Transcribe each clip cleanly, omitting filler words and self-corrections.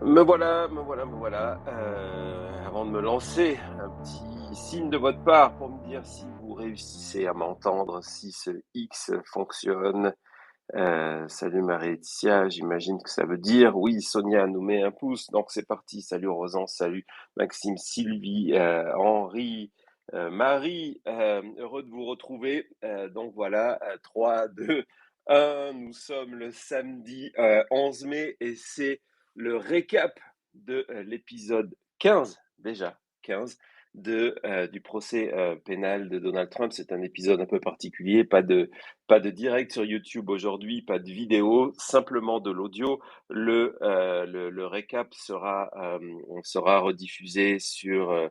Me voilà. Avant de me lancer, un petit signe de votre part pour me dire si vous réussissez à m'entendre, si ce X fonctionne. Salut Marie-Laetitia, j'imagine que ça veut dire oui. Sonia nous met un pouce, donc c'est parti. Salut Rosan, salut Maxime, Sylvie, Henri, Marie, heureux de vous retrouver. Donc voilà, 3, 2, 1, nous sommes le samedi 11 mai et c'est le récap de l'épisode 15, déjà 15, du procès pénal de Donald Trump. C'est un épisode un peu particulier, pas de direct sur YouTube aujourd'hui, pas de vidéo, simplement de l'audio. Le récap sera rediffusé sur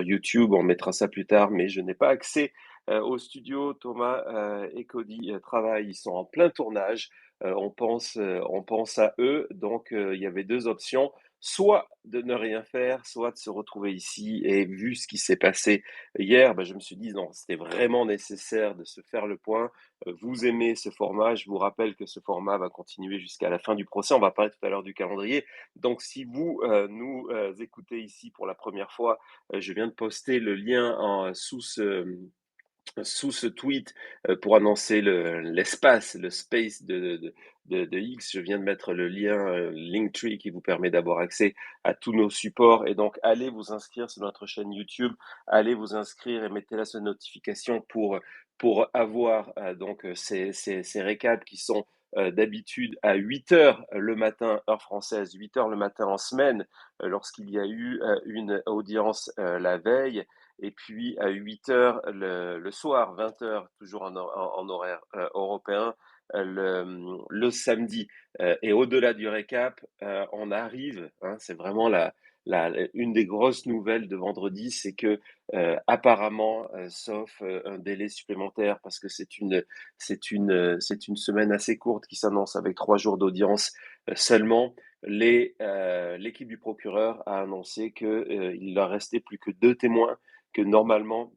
YouTube. On mettra ça plus tard, mais je n'ai pas accès au studio. Thomas et Cody travaillent, ils sont en plein tournage. On pense à eux. Donc, il y avait deux options, soit de ne rien faire, soit de se retrouver ici. Et vu ce qui s'est passé hier, je me suis dit non, c'était vraiment nécessaire de se faire le point. Vous aimez ce format, je vous rappelle que ce format va continuer jusqu'à la fin du procès. On va parler tout à l'heure du calendrier. Donc si vous nous écoutez ici pour la première fois, je viens de poster le lien sous ce tweet pour annoncer l'espace, le space de X. Je viens de mettre le lien Linktree qui vous permet d'avoir accès à tous nos supports. Et donc, allez vous inscrire sur notre chaîne YouTube, allez vous inscrire et mettez la notification pour avoir ces récaps qui sont d'habitude à 8 heures le matin, heure française, 8 heures le matin en semaine, lorsqu'il y a eu une audience la veille. Et puis à 8 heures le soir, 20 heures, toujours en horaire européen, le samedi. Et au-delà du récap, on arrive, hein, c'est vraiment une des grosses nouvelles de vendredi, c'est que apparemment, sauf un délai supplémentaire, parce que c'est une semaine assez courte qui s'annonce avec 3 jours d'audience seulement, l'équipe du procureur a annoncé qu'il leur restait plus que 2 témoins, que normalement,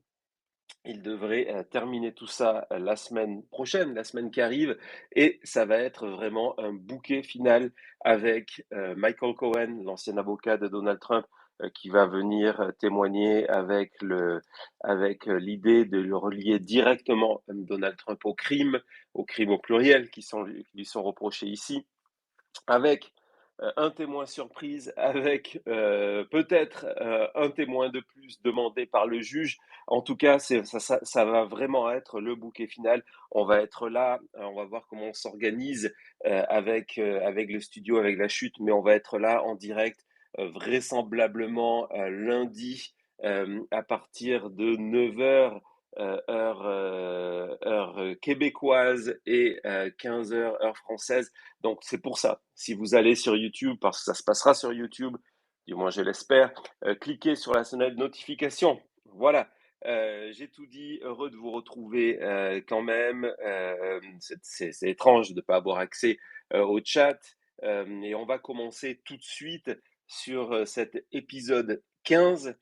il devrait terminer tout ça la semaine prochaine, la semaine qui arrive, et ça va être vraiment un bouquet final avec Michael Cohen, l'ancien avocat de Donald Trump, qui va venir témoigner avec l'idée de le relier directement Donald Trump au crime au pluriel qui lui sont reprochés ici, avec un témoin surprise, avec peut-être un témoin de plus demandé par le juge. En tout cas, ça va vraiment être le bouquet final. On va être là, on va voir comment on s'organise avec le studio, avec la chute, mais on va être là en direct, vraisemblablement lundi à partir de 9 heures heure québécoise et 15 heures heure française. Donc c'est pour ça, si vous allez sur YouTube, parce que ça se passera sur YouTube, du moins je l'espère, cliquez sur la sonnette de notification. Voilà, j'ai tout dit, heureux de vous retrouver quand même. C'est étrange de ne pas avoir accès au chat. Et on va commencer tout de suite sur cet épisode 15.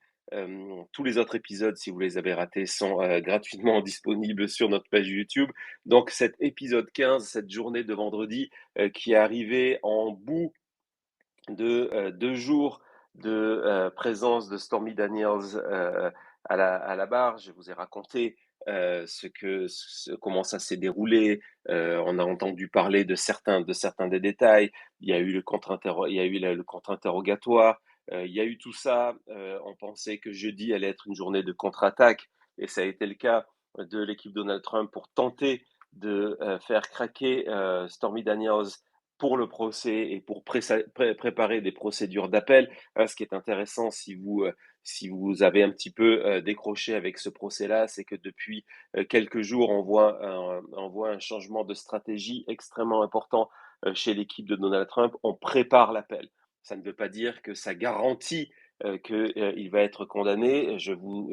Tous les autres épisodes, si vous les avez ratés, sont gratuitement disponibles sur notre page YouTube. Donc cet épisode 15, cette journée de vendredi, qui est arrivé en bout de 2 jours de présence de Stormy Daniels à la barre. Je vous ai raconté comment ça s'est déroulé. On a entendu parler de certains des détails. Il y a eu le contre-interrogatoire. Il y a eu tout ça. On pensait que jeudi allait être une journée de contre-attaque, et ça a été le cas de l'équipe Donald Trump pour tenter de faire craquer Stormy Daniels pour le procès et pour préparer des procédures d'appel. Ce qui est intéressant, si vous avez un petit peu décroché avec ce procès-là, c'est que depuis quelques jours, on voit un changement de stratégie extrêmement important chez l'équipe de Donald Trump. On prépare l'appel. Ça ne veut pas dire que ça garantit qu'il va être condamné. Je vous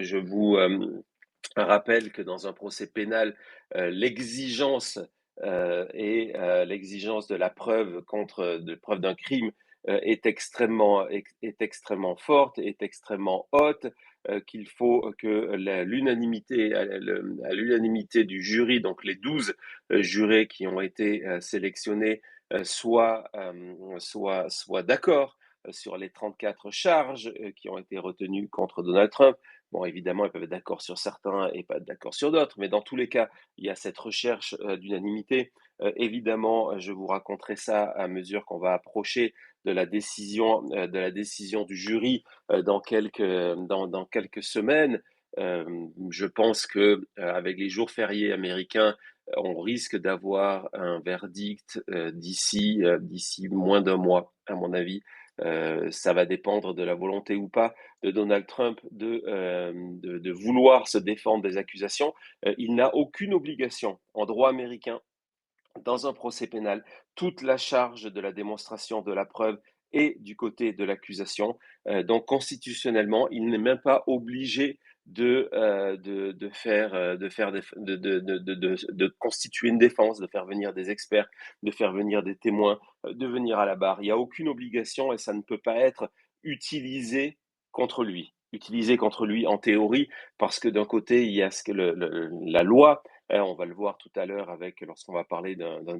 rappelle que dans un procès pénal, l'exigence l'exigence de la preuve de preuve d'un crime est extrêmement forte, est extrêmement haute, qu'il faut que à l'unanimité du jury, donc les 12 jurés qui ont été sélectionnés, soit d'accord sur les 34 charges qui ont été retenues contre Donald Trump. Bon, évidemment, ils peuvent être d'accord sur certains et pas être d'accord sur d'autres, mais dans tous les cas, il y a cette recherche d'unanimité. Évidemment, je vous raconterai ça à mesure qu'on va approcher de la décision du jury dans quelques semaines. Je pense que avec les jours fériés américains, on risque d'avoir un verdict d'ici moins d'un mois, à mon avis. Ça va dépendre de la volonté ou pas de Donald Trump de vouloir se défendre des accusations. Il n'a aucune obligation en droit américain dans un procès pénal, toute la charge de la démonstration de la preuve est du côté de l'accusation. Donc constitutionnellement, il n'est même pas obligé de constituer une défense, de faire venir des experts, de faire venir des témoins, de venir à la barre. Il n'y a aucune obligation et ça ne peut pas être utilisé contre lui. Utilisé contre lui en théorie, parce que d'un côté, il y a la loi. On va le voir tout à l'heure lorsqu'on va parler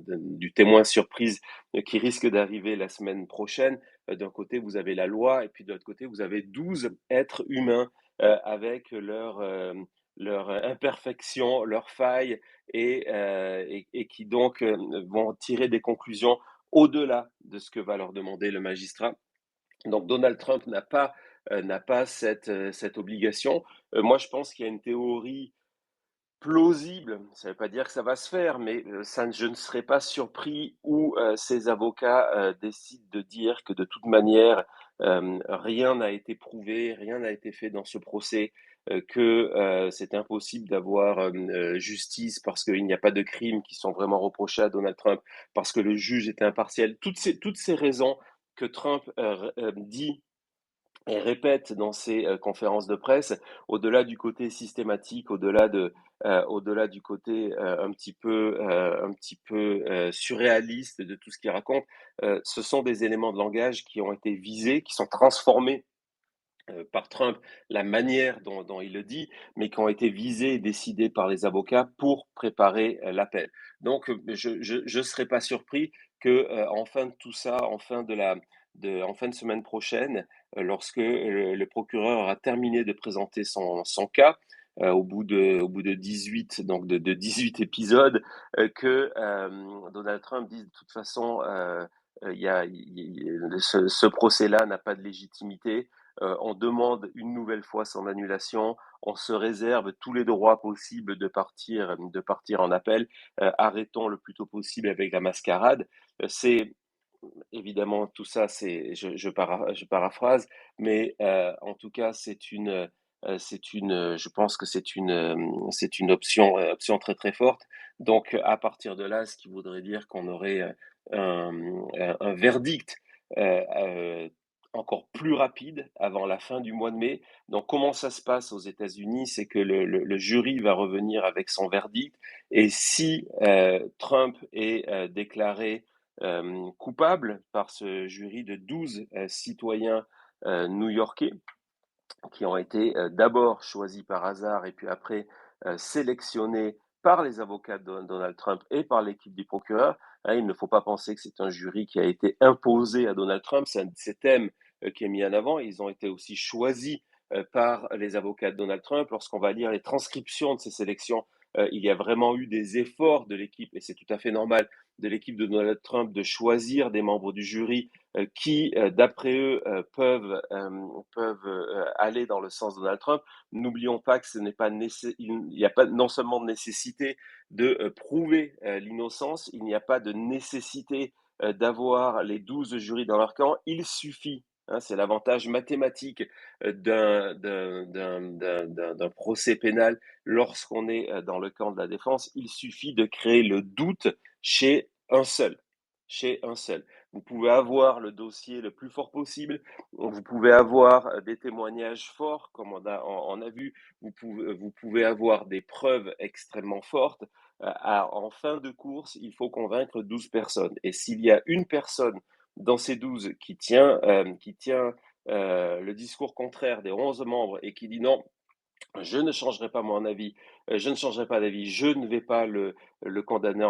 du témoin surprise qui risque d'arriver la semaine prochaine. D'un côté, vous avez la loi et puis de l'autre côté, vous avez 12 êtres humains avec leur imperfection, leurs failles et qui donc vont tirer des conclusions au-delà de ce que va leur demander le magistrat. Donc Donald Trump n'a pas cette obligation. Moi, je pense qu'il y a une théorie plausible, ça ne veut pas dire que ça va se faire, mais je ne serais pas surpris où ces avocats décident de dire que de toute manière, rien n'a été prouvé, rien n'a été fait dans ce procès, que c'est impossible d'avoir justice parce qu'il n'y a pas de crimes qui sont vraiment reprochés à Donald Trump, parce que le juge était impartial. Toutes ces raisons que Trump dit et répète dans ses conférences de presse, au-delà du côté systématique, au-delà du côté un petit peu surréaliste de tout ce qu'il raconte, ce sont des éléments de langage qui ont été visés, qui sont transformés par Trump, la manière dont il le dit, mais qui ont été visés et décidés par les avocats pour préparer l'appel. Donc, je ne serais pas surpris que, en fin de tout ça, en fin de semaine prochaine, lorsque le procureur aura terminé de présenter son cas, au bout de 18, donc de 18 épisodes, que Donald Trump dise de toute façon, ce procès-là n'a pas de légitimité, on demande une nouvelle fois son annulation, on se réserve tous les droits possibles de partir en appel, arrêtons le plus tôt possible avec la mascarade. C'est évidemment tout ça, je paraphrase, mais en tout cas, je pense que c'est une option très très forte. Donc à partir de là, ce qui voudrait dire qu'on aurait un verdict euh, euh, encore plus rapide avant la fin du mois de mai. Donc comment ça se passe aux États-Unis? C'est que le jury va revenir avec son verdict et si Trump est déclaré coupable par ce jury de 12 citoyens new-yorkais qui ont été d'abord choisis par hasard et puis après sélectionnés par les avocats de Donald Trump et par l'équipe du procureur. Hein, il ne faut pas penser que c'est un jury qui a été imposé à Donald Trump, c'est un de ses thèmes qui est mis en avant. Ils ont été aussi choisis par les avocats de Donald Trump. Lorsqu'on va lire les transcriptions de ces sélections, il y a vraiment eu des efforts de l'équipe, et c'est tout à fait normal, de l'équipe de Donald Trump de choisir des membres du jury qui, d'après eux, peuvent aller dans le sens de Donald Trump. N'oublions pas que il n'y a pas non seulement de nécessité de prouver l'innocence, il n'y a pas de nécessité d'avoir les 12 jurys dans leur camp. Il suffit, hein, c'est l'avantage mathématique d'un procès pénal lorsqu'on est dans le camp de la défense. Il suffit de créer le doute chez un seul. Chez un seul. Vous pouvez avoir le dossier le plus fort possible, vous pouvez avoir des témoignages forts, comme on a vu, vous pouvez avoir des preuves extrêmement fortes. En fin de course, il faut convaincre 12 personnes. Et s'il y a une personne dans ces 12 qui tient le discours contraire des 11 membres et qui dit non, Je ne changerai pas mon avis, je ne changerai pas d'avis, je ne vais pas le condamner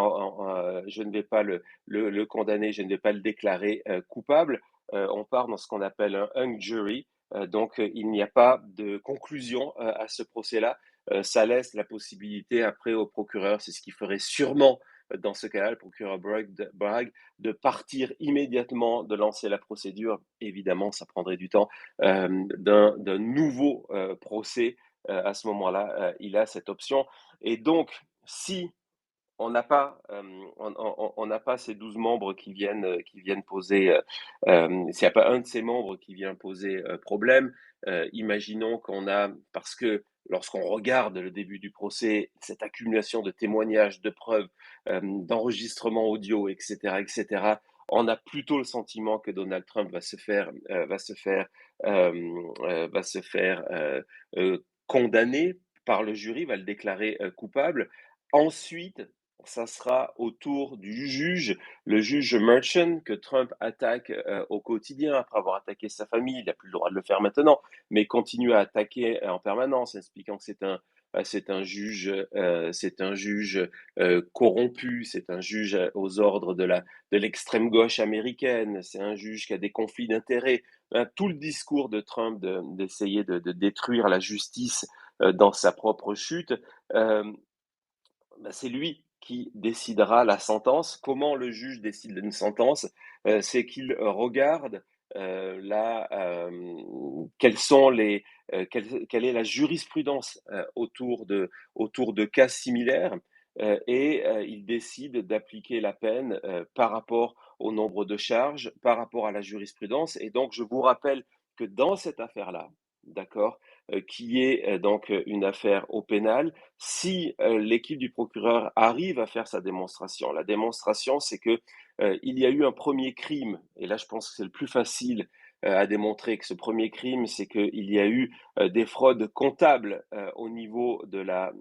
je ne vais pas le condamner, je ne vais pas le déclarer, coupable. On part dans ce qu'on appelle un hung jury, donc il n'y a pas de conclusion, à ce procès-là. Ça laisse la possibilité après au procureur, c'est ce qu'il ferait sûrement dans ce cas-là, le procureur Bragg, de partir immédiatement, de lancer la procédure. Évidemment, ça prendrait du temps, d'un nouveau, procès. À ce moment-là, il a cette option. Et donc, si on n'a pas, on n'a pas ces 12 membres qui viennent poser, s'il n'y a pas un de ces membres qui vient poser problème, imaginons qu'on a, parce que lorsqu'on regarde le début du procès, cette accumulation de témoignages, de preuves, d'enregistrements audio, etc., on a plutôt le sentiment que Donald Trump va se faire condamner par le jury, va le déclarer coupable. Ensuite, ça sera au tour du juge, le juge Merchant, que Trump attaque au quotidien après avoir attaqué sa famille. Il n'a plus le droit de le faire maintenant, mais continue à attaquer en permanence, expliquant que c'est un juge corrompu, c'est un juge aux ordres de l'extrême gauche américaine, c'est un juge qui a des conflits d'intérêts. Tout le discours de Trump d'essayer de détruire la justice dans sa propre chute, euh, bah, c'est lui qui décidera la sentence. Comment le juge décide d'une sentence? C'est qu'il regarde quelles sont quelle est la jurisprudence autour de cas similaires et il décide d'appliquer la peine par rapport au nombre de charges, par rapport à la jurisprudence. Et donc, je vous rappelle que dans cette affaire-là, d'accord, qui est donc une affaire au pénal, si l'équipe du procureur arrive à faire sa démonstration, la démonstration, c'est que il y a eu un premier crime, et là je pense que c'est le plus facile à démontrer que ce premier crime, c'est qu'il y a eu des fraudes comptables au niveau de la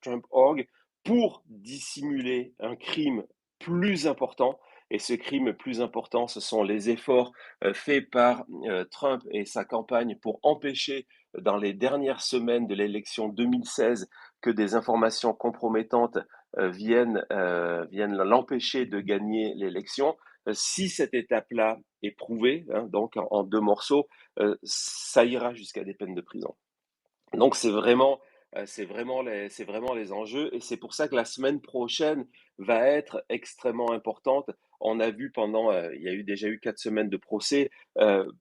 Trump Org pour dissimuler un crime plus important. Et ce crime plus important, ce sont les efforts faits par Trump et sa campagne pour empêcher dans les dernières semaines de l'élection 2016 que des informations compromettantes viennent l'empêcher de gagner l'élection. Si cette étape-là est prouvée, hein, donc en deux morceaux, ça ira jusqu'à des peines de prison. Donc c'est vraiment les enjeux et c'est pour ça que la semaine prochaine va être extrêmement importante. On a vu il y a eu déjà eu 4 semaines de procès,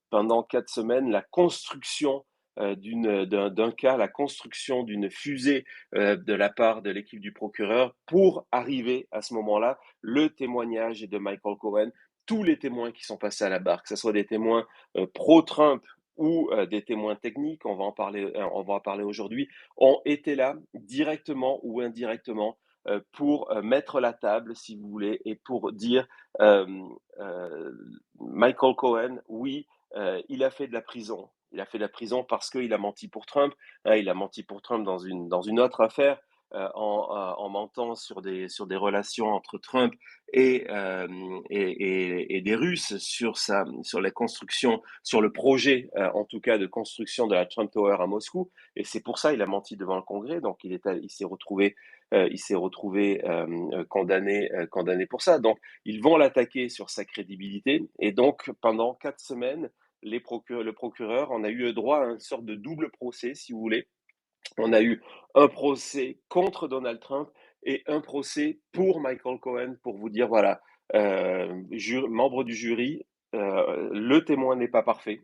pendant 4 semaines, la construction d'un cas, la construction d'une fusée de la part de l'équipe du procureur pour arriver à ce moment-là, le témoignage de Michael Cohen, tous les témoins qui sont passés à la barre, que ce soit des témoins pro-Trump ou des témoins techniques, on va en parler aujourd'hui, ont été là directement ou indirectement pour mettre la table, si vous voulez, et pour dire euh, euh, Michael Cohen, oui, il a fait de la prison. Il a fait de la prison parce qu'il a menti pour Trump. Hein, il a menti pour Trump dans une autre affaire. En mentant sur des relations entre Trump et des Russes sur la construction, sur le projet, en tout cas, de construction de la Trump Tower à Moscou. Et c'est pour ça qu'il a menti devant le Congrès. Donc, il s'est retrouvé condamné pour ça. Donc, ils vont l'attaquer sur sa crédibilité. Et donc, pendant 4 semaines, le procureur en a eu droit à une sorte de double procès, si vous voulez. On a eu un procès contre Donald Trump et un procès pour Michael Cohen pour vous dire, voilà, membre du jury, le témoin n'est pas parfait,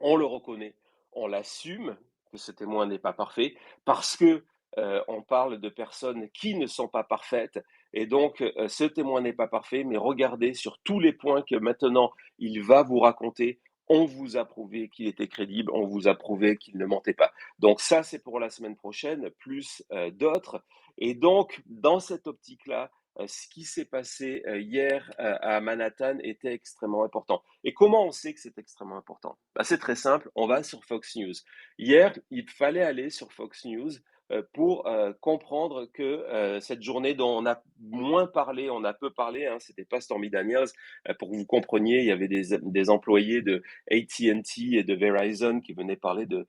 on le reconnaît, on l'assume que ce témoin n'est pas parfait parce que on parle de personnes qui ne sont pas parfaites et donc ce témoin n'est pas parfait, mais regardez sur tous les points que maintenant il va vous raconter, on vous a prouvé qu'il était crédible, on vous a prouvé qu'il ne mentait pas. Donc ça, c'est pour la semaine prochaine, plus d'autres. Et donc, dans cette optique-là, ce qui s'est passé hier à Manhattan était extrêmement important. Et comment on sait que c'est extrêmement important? Bah, c'est très simple, on va sur Fox News. Hier, il fallait aller sur Fox News pour comprendre que cette journée dont on a moins parlé, on a peu parlé, hein, c'était pas Stormy Daniels, pour que vous compreniez, il y avait des employés de AT&T et de Verizon qui venaient parler de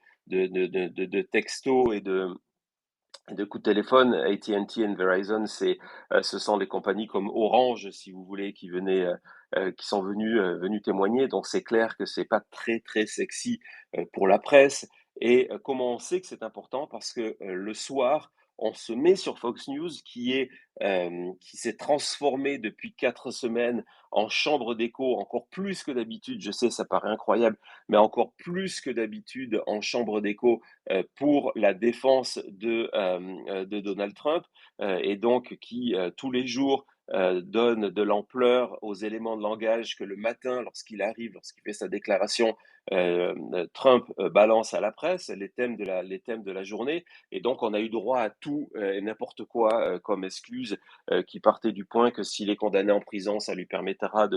textos et de coups de téléphone. AT&T et Verizon, ce sont des compagnies comme Orange, si vous voulez, qui sont venus témoigner. Donc c'est clair que c'est pas très très sexy pour la presse. Et comment on sait que c'est important? Parce que le soir, on se met sur Fox News, qui s'est transformé depuis 4 semaines en chambre d'écho, encore plus que d'habitude. Je sais, ça paraît incroyable, mais encore plus que d'habitude en chambre d'écho pour la défense de Donald Trump, et donc qui, tous les jours, donne de l'ampleur aux éléments de langage que le matin, lorsqu'il arrive, lorsqu'il fait sa déclaration, Trump balance à la presse les thèmes de la journée. Et donc, on a eu droit à tout et n'importe quoi comme excuse, qui partait du point que s'il est condamné en prison, ça lui permettra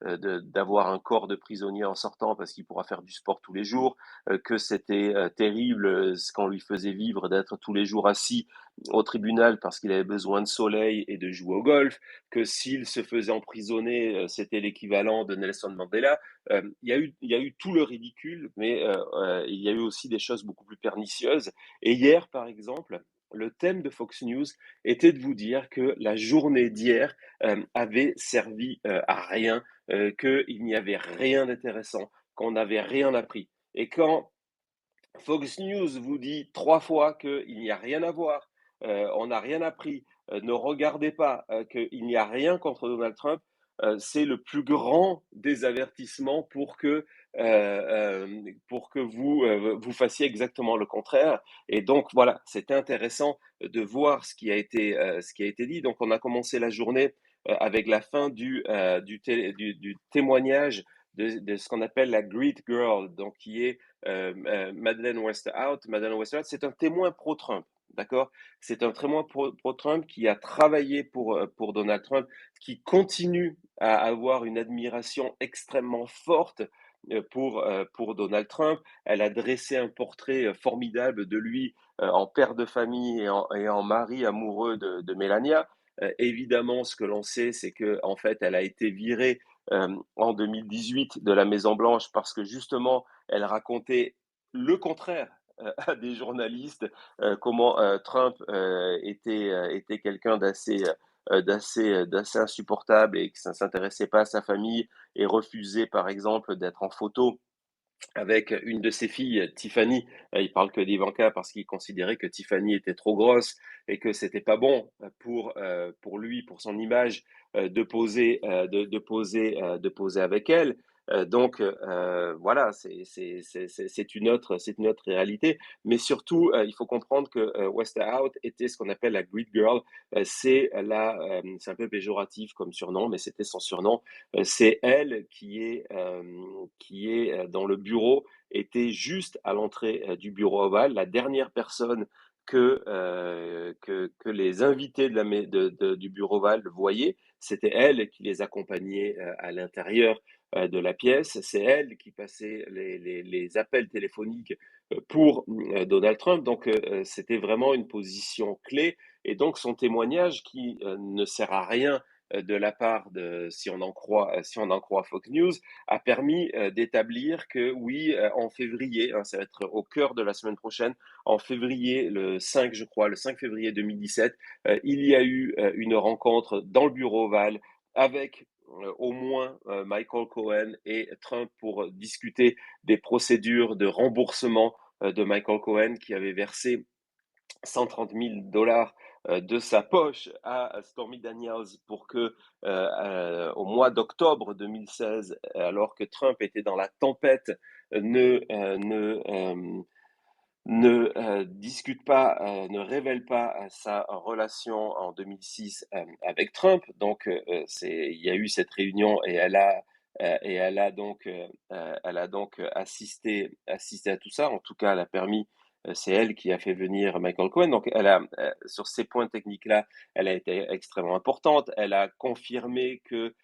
d'avoir un corps de prisonnier en sortant parce qu'il pourra faire du sport tous les jours, que c'était terrible ce qu'on lui faisait vivre d'être tous les jours assis au tribunal parce qu'il avait besoin de soleil et de jouer au golf, que s'il se faisait emprisonner, c'était l'équivalent de Nelson Mandela. Il y a eu tout le ridicule, mais il y a eu aussi des choses beaucoup plus pernicieuses. Et hier, par exemple, le thème de Fox News était de vous dire que la journée d'hier avait servi à rien, qu'il n'y avait rien d'intéressant, qu'on n'avait rien appris. Et quand Fox News vous dit 3 fois qu'il n'y a rien à voir, on n'a rien appris, ne regardez pas, qu'il n'y a rien contre Donald Trump, c'est le plus grand des avertissements pour que vous fassiez exactement le contraire. Et donc voilà, c'était intéressant de voir ce qui a été dit. Donc on a commencé la journée avec la fin du témoignage de ce qu'on appelle la Great Girl, donc qui est Madeleine Westerhout. Madeleine Westerhout, c'est un témoin pro-Trump, d'accord? C'est un témoin pro-Trump qui a travaillé pour Donald Trump, qui continue à avoir une admiration extrêmement forte pour Donald Trump. Elle a dressé un portrait formidable de lui en père de famille et en mari amoureux de Melania. Évidemment, ce que l'on sait, c'est que en fait, elle a été virée en 2018 de la Maison Blanche parce que justement, elle racontait le contraire à des journalistes, comment Trump était quelqu'un d'assez insupportable et que ça ne s'intéressait pas à sa famille et refusait par exemple d'être en photo avec une de ses filles, Tiffany. Il parle que d'Ivanka parce qu'il considérait que Tiffany était trop grosse et que c'était pas bon pour lui, pour son image, de poser avec elle. Donc voilà, c'est une autre réalité. Mais surtout, il faut comprendre que Westerhout était ce qu'on appelle la Grid Girl. C'est un peu péjoratif comme surnom, mais c'était son surnom. C'est elle qui est dans le bureau, était juste à l'entrée du bureau ovale, la dernière personne que les invités du bureau ovale voyaient. C'était elle qui les accompagnait à l'intérieur de la pièce. C'est elle qui passait les appels téléphoniques pour Donald Trump. Donc, c'était vraiment une position clé. Et donc, son témoignage qui ne sert à rien de la part de, si on en croit Fox News, a permis d'établir que oui, en février, hein, ça va être au cœur de la semaine prochaine, en février, le 5, je crois, le 5 février 2017, il y a eu une rencontre dans le bureau ovale avec au moins Michael Cohen et Trump pour discuter des procédures de remboursement de Michael Cohen qui avait versé 130 000 $ de sa poche à Stormy Daniels pour que, au mois d'octobre 2016, alors que Trump était dans la tempête, ne, ne, ne discute pas, ne révèle pas sa relation en 2006 avec Trump. Donc, il y a eu cette réunion elle a donc assisté à tout ça. En tout cas, elle a permis, c'est elle qui a fait venir Michael Cohen. Donc, sur ces points techniques-là, elle a été extrêmement importante. Elle a confirmé que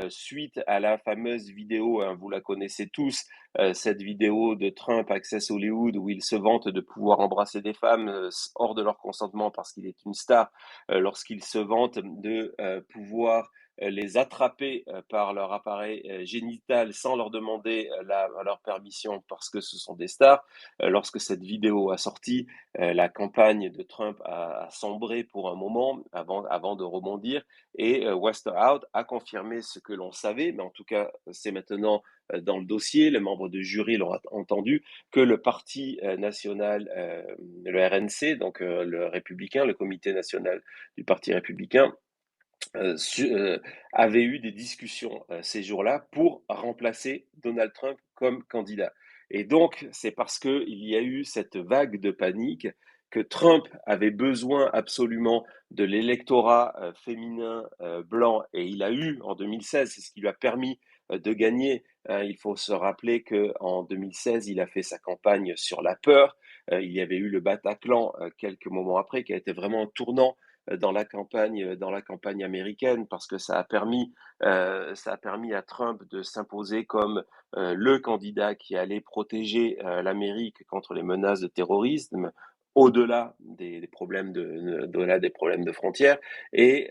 suite à la fameuse vidéo, hein, vous la connaissez tous, cette vidéo de Trump Access Hollywood où il se vante de pouvoir embrasser des femmes hors de leur consentement parce qu'il est une star, lorsqu'il se vante de pouvoir les attraper par leur appareil génital sans leur demander leur permission parce que ce sont des stars. Lorsque cette vidéo a sorti, la campagne de Trump a sombré pour un moment avant de rebondir et Westerhout a confirmé ce que l'on savait, mais en tout cas c'est maintenant dans le dossier, les membres de jury l'ont entendu, que le parti national, le RNC, donc le républicain, le comité national du parti républicain, avait eu des discussions ces jours-là pour remplacer Donald Trump comme candidat. Et donc, c'est parce qu'il y a eu cette vague de panique que Trump avait besoin absolument de l'électorat féminin blanc, et il a eu en 2016, c'est ce qui lui a permis de gagner. Il faut se rappeler qu'en 2016, il a fait sa campagne sur la peur. Il y avait eu le Bataclan quelques moments après, qui a été vraiment un tournant dans la campagne américaine parce que ça a permis à Trump de s'imposer comme le candidat qui allait protéger l'Amérique contre les menaces de terrorisme au-delà des problèmes au-delà des problèmes de frontières et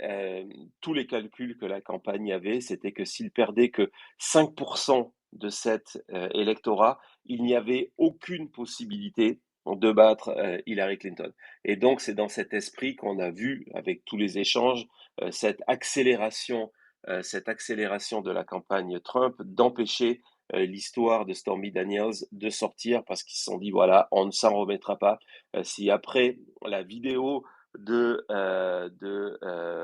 tous les calculs que la campagne avait, c'était que s'il perdait que 5% de cet électorat, il n'y avait aucune possibilité de battre Hillary Clinton. Et donc, c'est dans cet esprit qu'on a vu, avec tous les échanges, cette accélération de la campagne Trump, d'empêcher l'histoire de Stormy Daniels de sortir parce qu'ils se sont dit, voilà, on ne s'en remettra pas. Si après la vidéo de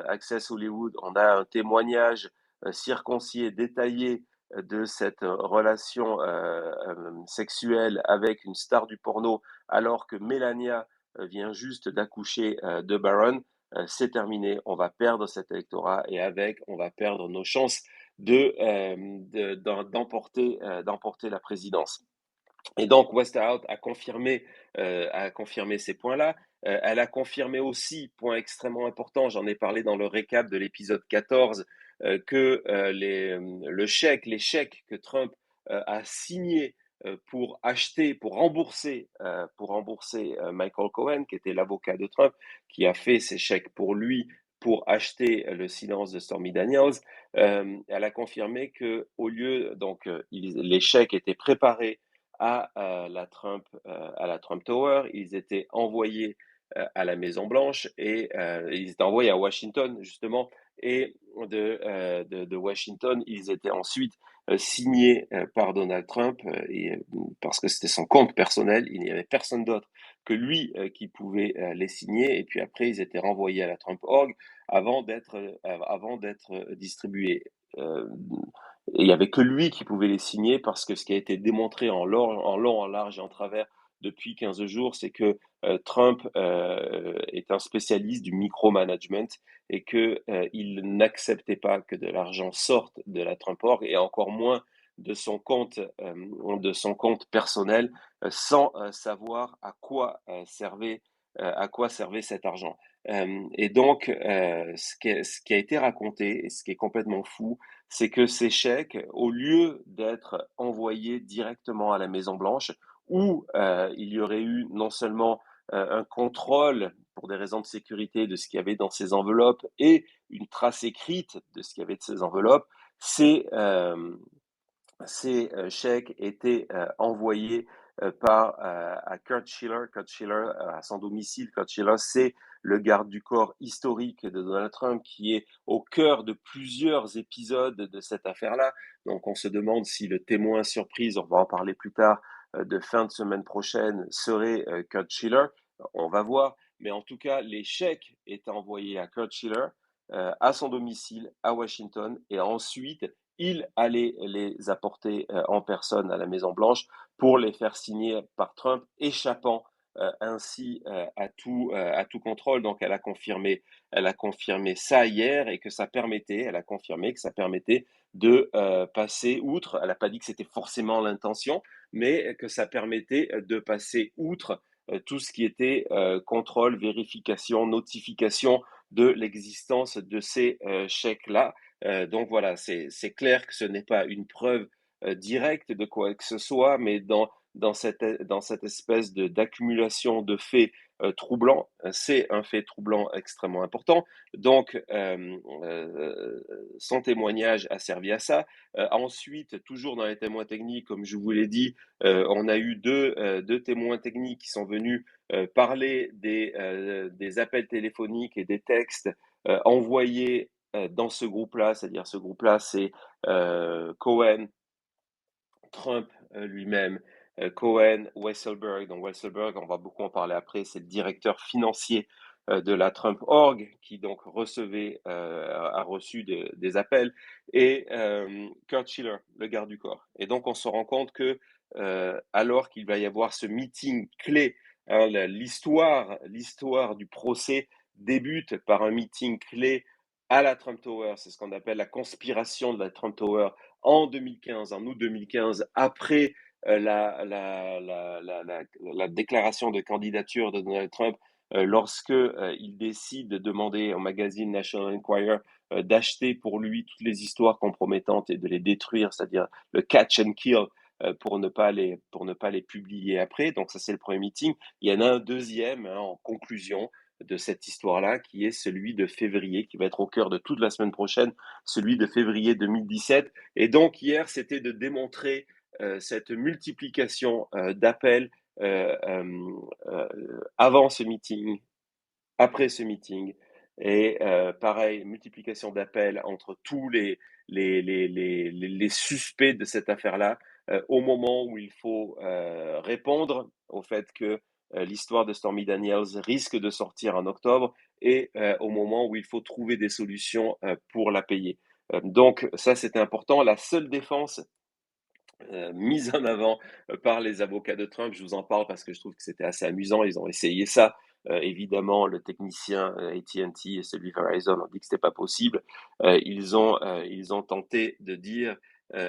Access Hollywood, on a un témoignage circoncis et détaillé de cette relation sexuelle avec une star du porno, alors que Melania vient juste d'accoucher de Barron, c'est terminé, on va perdre cet électorat et avec, on va perdre nos chances d'emporter la présidence. Et donc, Westerhout a confirmé ces points-là. Elle a confirmé aussi, point extrêmement important, j'en ai parlé dans le récap de l'épisode 14, que les chèques que Trump a signés pour rembourser Michael Cohen, qui était l'avocat de Trump, qui a fait ces chèques pour lui, pour acheter le silence de Stormy Daniels. Elle a confirmé que au lieu, donc, les chèques étaient préparés à la Trump Tower. Ils étaient envoyés à la Maison Blanche et ils étaient envoyés à Washington justement. Et de Washington, ils étaient ensuite signés par Donald Trump parce que c'était son compte personnel. Il n'y avait personne d'autre que lui qui pouvait les signer. Et puis après, ils étaient renvoyés à la Trump Org avant d'être distribués. Euh, et il n'y avait que lui qui pouvait les signer parce que ce qui a été démontré en long, en large et en travers depuis 15 jours, c'est que Trump est un spécialiste du micromanagement et qu'il n'acceptait pas que de l'argent sorte de la Trump Org et encore moins de son compte personnel sans savoir à quoi servait cet argent. Et donc, ce qui a été raconté et ce qui est complètement fou, c'est que ces chèques, au lieu d'être envoyés directement à la Maison-Blanche, où il y aurait eu non seulement un contrôle pour des raisons de sécurité de ce qu'il y avait dans ces enveloppes et une trace écrite de ce qu'il y avait de ces enveloppes, ces chèques étaient envoyés à Kurt Schiller. Kurt Schiller, à son domicile. Kurt Schiller, c'est le garde du corps historique de Donald Trump qui est au cœur de plusieurs épisodes de cette affaire-là. Donc on se demande si le témoin surprise, on va en parler plus tard, de fin de semaine prochaine, serait Kurt Schiller. On va voir. Mais en tout cas, les chèques étaient envoyés à Kurt Schiller, à son domicile, à Washington, et ensuite il allait les apporter en personne à la Maison-Blanche pour les faire signer par Trump, échappant ainsi à tout contrôle. Donc, elle a confirmé ça hier et que ça permettait, elle a confirmé que ça permettait de passer outre. Elle n'a pas dit que c'était forcément l'intention, mais que ça permettait de passer outre tout ce qui était contrôle, vérification, notification de l'existence de ces chèques-là Donc voilà, c'est clair que ce n'est pas une preuve directe de quoi que ce soit, mais dans cette espèce d'accumulation de faits troublants, c'est un fait troublant extrêmement important. Donc, son témoignage a servi à ça. Ensuite, toujours dans les témoins techniques, comme je vous l'ai dit, on a eu deux témoins techniques qui sont venus parler des appels téléphoniques et des textes envoyés dans ce groupe-là, c'est-à-dire ce groupe-là, c'est Cohen, Trump lui-même, Cohen, Weisselberg. Donc Weisselberg, on va beaucoup en parler après, c'est le directeur financier de la Trump Org qui donc a reçu des appels, et Kurt Schiller, le garde du corps. Et donc on se rend compte que alors qu'il va y avoir ce meeting clé, hein, l'histoire du procès débute par un meeting clé à la Trump Tower, c'est ce qu'on appelle la conspiration de la Trump Tower en 2015, en août 2015, après la déclaration de candidature de Donald Trump, lorsque il décide de demander au magazine National Enquirer d'acheter pour lui toutes les histoires compromettantes et de les détruire, c'est-à-dire le catch and kill, pour ne pas les publier après. Donc ça, c'est le premier meeting. Il y en a un deuxième, hein, en conclusion de cette histoire-là, qui est celui de février, qui va être au cœur de toute la semaine prochaine, celui de février 2017. Et donc hier, c'était de démontrer cette multiplication d'appels euh, euh, euh, avant ce meeting, après ce meeting, et pareil, multiplication d'appels entre tous les suspects de cette affaire-là, au moment où il faut répondre au fait que l'histoire de Stormy Daniels risque de sortir en octobre, et au moment où il faut trouver des solutions pour la payer. Donc ça, c'était important. La seule défense mise en avant par les avocats de Trump. Je vous en parle parce que je trouve que c'était assez amusant. Ils ont essayé ça. Évidemment, le technicien AT&T et celui Verizon ont dit que c'était pas possible. Ils ont tenté de dire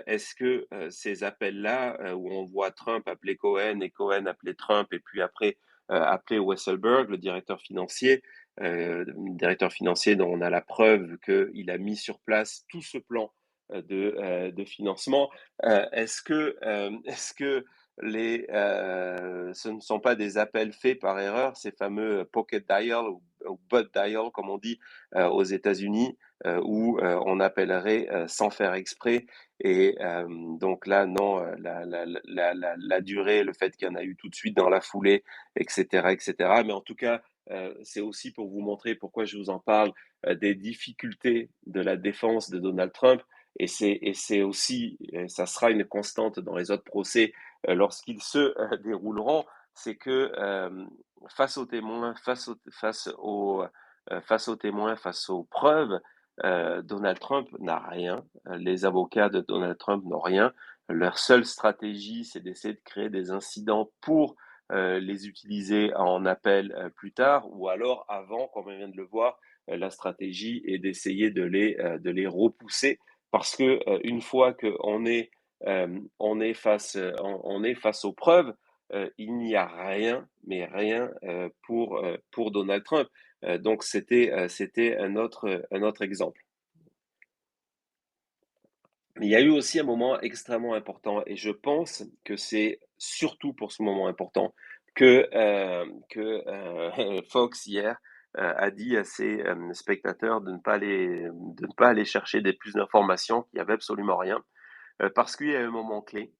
est-ce que ces appels-là, où on voit Trump appeler Cohen et Cohen appeler Trump et puis après appeler Weisselberg, le directeur financier dont on a la preuve qu'il a mis sur place tout ce plan de financement, est-ce que ce ne sont pas des appels faits par erreur, ces fameux pocket dial ou butt dial, comme on dit aux États-Unis, où on appellerait sans faire exprès. Et donc là, non, la durée, le fait qu'il y en a eu tout de suite dans la foulée, etc., etc. Mais en tout cas, c'est aussi pour vous montrer pourquoi je vous en parle, des difficultés de la défense de Donald Trump. Et c'est aussi, ça sera une constante dans les autres procès lorsqu'ils se dérouleront, c'est que face aux témoins, face aux témoins, face aux preuves, Donald Trump n'a rien. Les avocats de Donald Trump n'ont rien. Leur seule stratégie, c'est d'essayer de créer des incidents pour les utiliser en appel plus tard, ou alors avant, comme on vient de le voir, la stratégie est d'essayer de les repousser, parce que une fois on est face aux preuves, il n'y a rien, mais rien pour Donald Trump. Donc c'était un autre exemple. Mais il y a eu aussi un moment extrêmement important, et je pense que c'est surtout pour ce moment important que Fox hier a dit à ses spectateurs de ne pas aller chercher des plus d'informations, qu'il n'y avait absolument rien, parce qu'il y a un moment clé.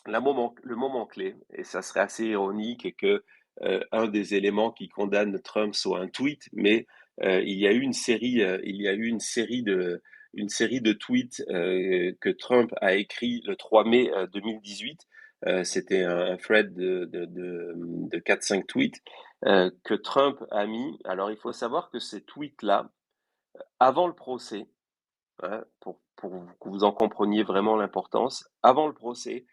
Le moment clé, et ça serait assez ironique que un des éléments qui condamne Trump soit un tweet, mais il y a eu une série de tweets que Trump a écrit le 3 mai 2018. C'était un thread de 4-5 tweets que Trump a mis. Alors il faut savoir que ces tweets-là, avant le procès, hein, pour que vous en compreniez vraiment l'importance. Avant le procès,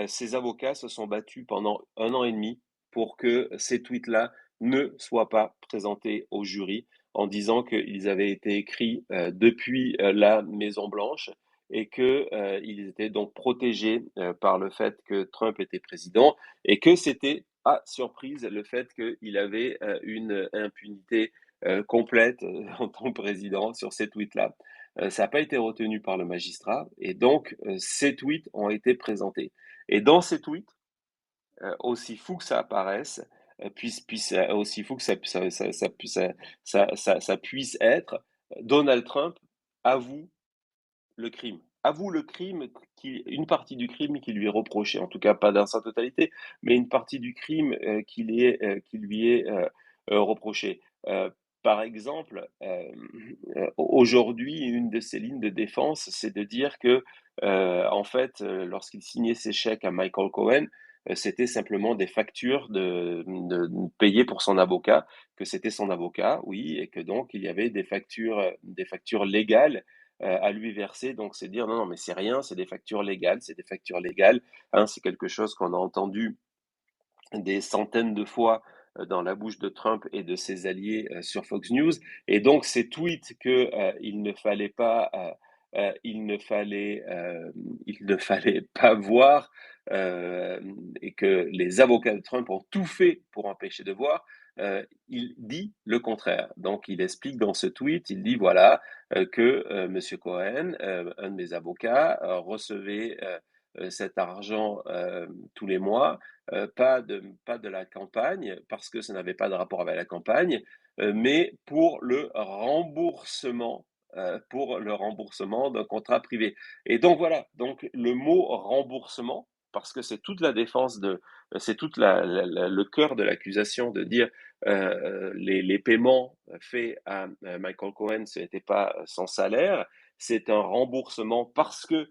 ses avocats se sont battus pendant 1 an et demi pour que ces tweets-là ne soient pas présentés au jury, en disant qu'ils avaient été écrits depuis la Maison Blanche, et qu'ils étaient donc protégés par le fait que Trump était président, et que c'était, à surprise, le fait qu'il avait une impunité complète en tant que président sur ces tweets-là. Ça n'a pas été retenu par le magistrat et donc ces tweets ont été présentés. Et dans ces tweets, aussi fou que ça apparaisse, aussi fou que ça puisse être, Donald Trump avoue le crime. Avoue le crime, une partie du crime qui lui est reproché, en tout cas pas dans sa totalité, mais une partie du crime qui lui est reproché. Par exemple, aujourd'hui, une de ses lignes de défense, c'est de dire que, en fait, lorsqu'il signait ses chèques à Michael Cohen, c'était simplement des factures payées pour son avocat, que c'était son avocat, oui, et que donc il y avait des factures légales à lui verser. Donc, c'est dire non, non, mais c'est rien, c'est des factures légales, c'est des factures légales. Hein, c'est quelque chose qu'on a entendu des centaines de fois dans la bouche de Trump et de ses alliés sur Fox News. Et donc, ces tweets que il ne fallait pas, il ne fallait pas voir et que les avocats de Trump ont tout fait pour empêcher de voir. Il dit le contraire. Donc, il explique dans ce tweet, il dit voilà que Monsieur Cohen, un de mes avocats, recevait cet argent tous les mois pas de la campagne, parce que ça n'avait pas de rapport avec la campagne, mais pour le remboursement d'un contrat privé. Et donc voilà, donc le mot remboursement, parce que c'est toute la défense c'est toute le cœur de l'accusation de dire les paiements faits à Michael Cohen, ce n'était pas son salaire, c'est un remboursement parce que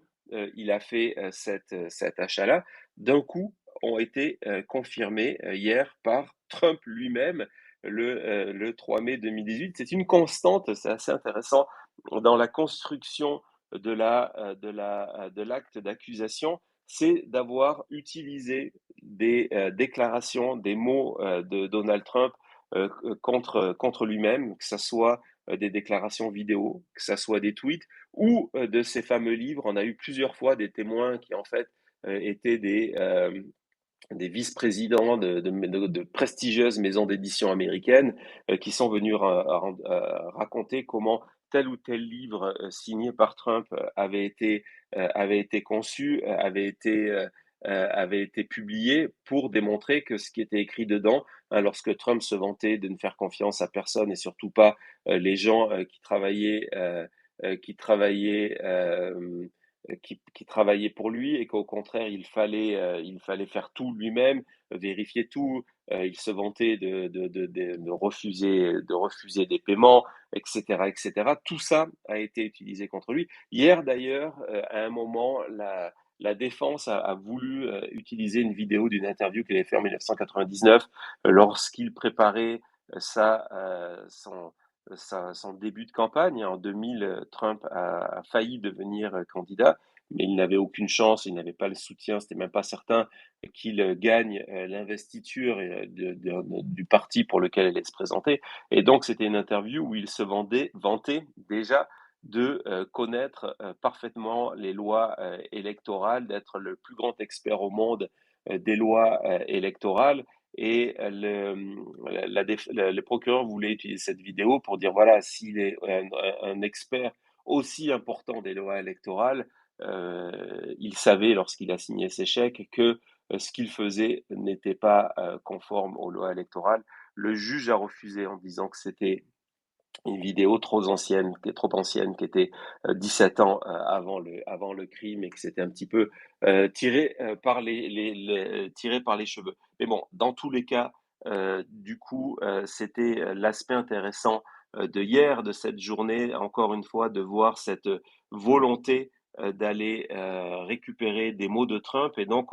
il a fait cet achat-là. D'un coup, ont été confirmés hier par Trump lui-même le 3 mai 2018. C'est une constante, c'est assez intéressant, dans la construction de l'acte d'accusation, c'est d'avoir utilisé des déclarations, des mots de Donald Trump contre lui-même, que ce soit des déclarations vidéo, que ce soit des tweets ou de ces fameux livres. On a eu plusieurs fois des témoins qui en fait étaient des vice-présidents de prestigieuses maisons d'édition américaines qui sont venus raconter comment tel ou tel livre signé par Trump avait été conçu, avait été publié pour démontrer que ce qui était écrit dedans, hein, lorsque Trump se vantait de ne faire confiance à personne et surtout pas les gens qui travaillaient qui travaillait pour lui et qu'au contraire, il fallait faire tout lui-même, vérifier tout. Il se vantait de refuser des paiements, etc., etc. Tout ça a été utilisé contre lui. Hier, d'ailleurs, à un moment, la défense a voulu utiliser une vidéo d'une interview qu'il avait fait en 1999 lorsqu'il préparait sa, son, son début de campagne. En 2000, Trump a failli devenir candidat, mais il n'avait aucune chance, il n'avait pas le soutien, c'était même pas certain qu'il gagne l'investiture du parti pour lequel il allait se présenter. Et donc, c'était une interview où il se vantait déjà de connaître parfaitement les lois électorales, d'être le plus grand expert au monde des lois électorales. Et le procureur voulait utiliser cette vidéo pour dire, voilà, s'il est un expert aussi important des lois électorales, il savait lorsqu'il a signé ses chèques que ce qu'il faisait n'était pas conforme aux lois électorales. Le juge a refusé en disant que c'était une vidéo trop ancienne, qui était 17 ans avant le crime et que c'était un petit peu tiré tiré par les cheveux. Mais bon, dans tous les cas, du coup, c'était l'aspect intéressant de hier, de cette journée, encore une fois, de voir cette volonté d'aller récupérer des mots de Trump. Et donc,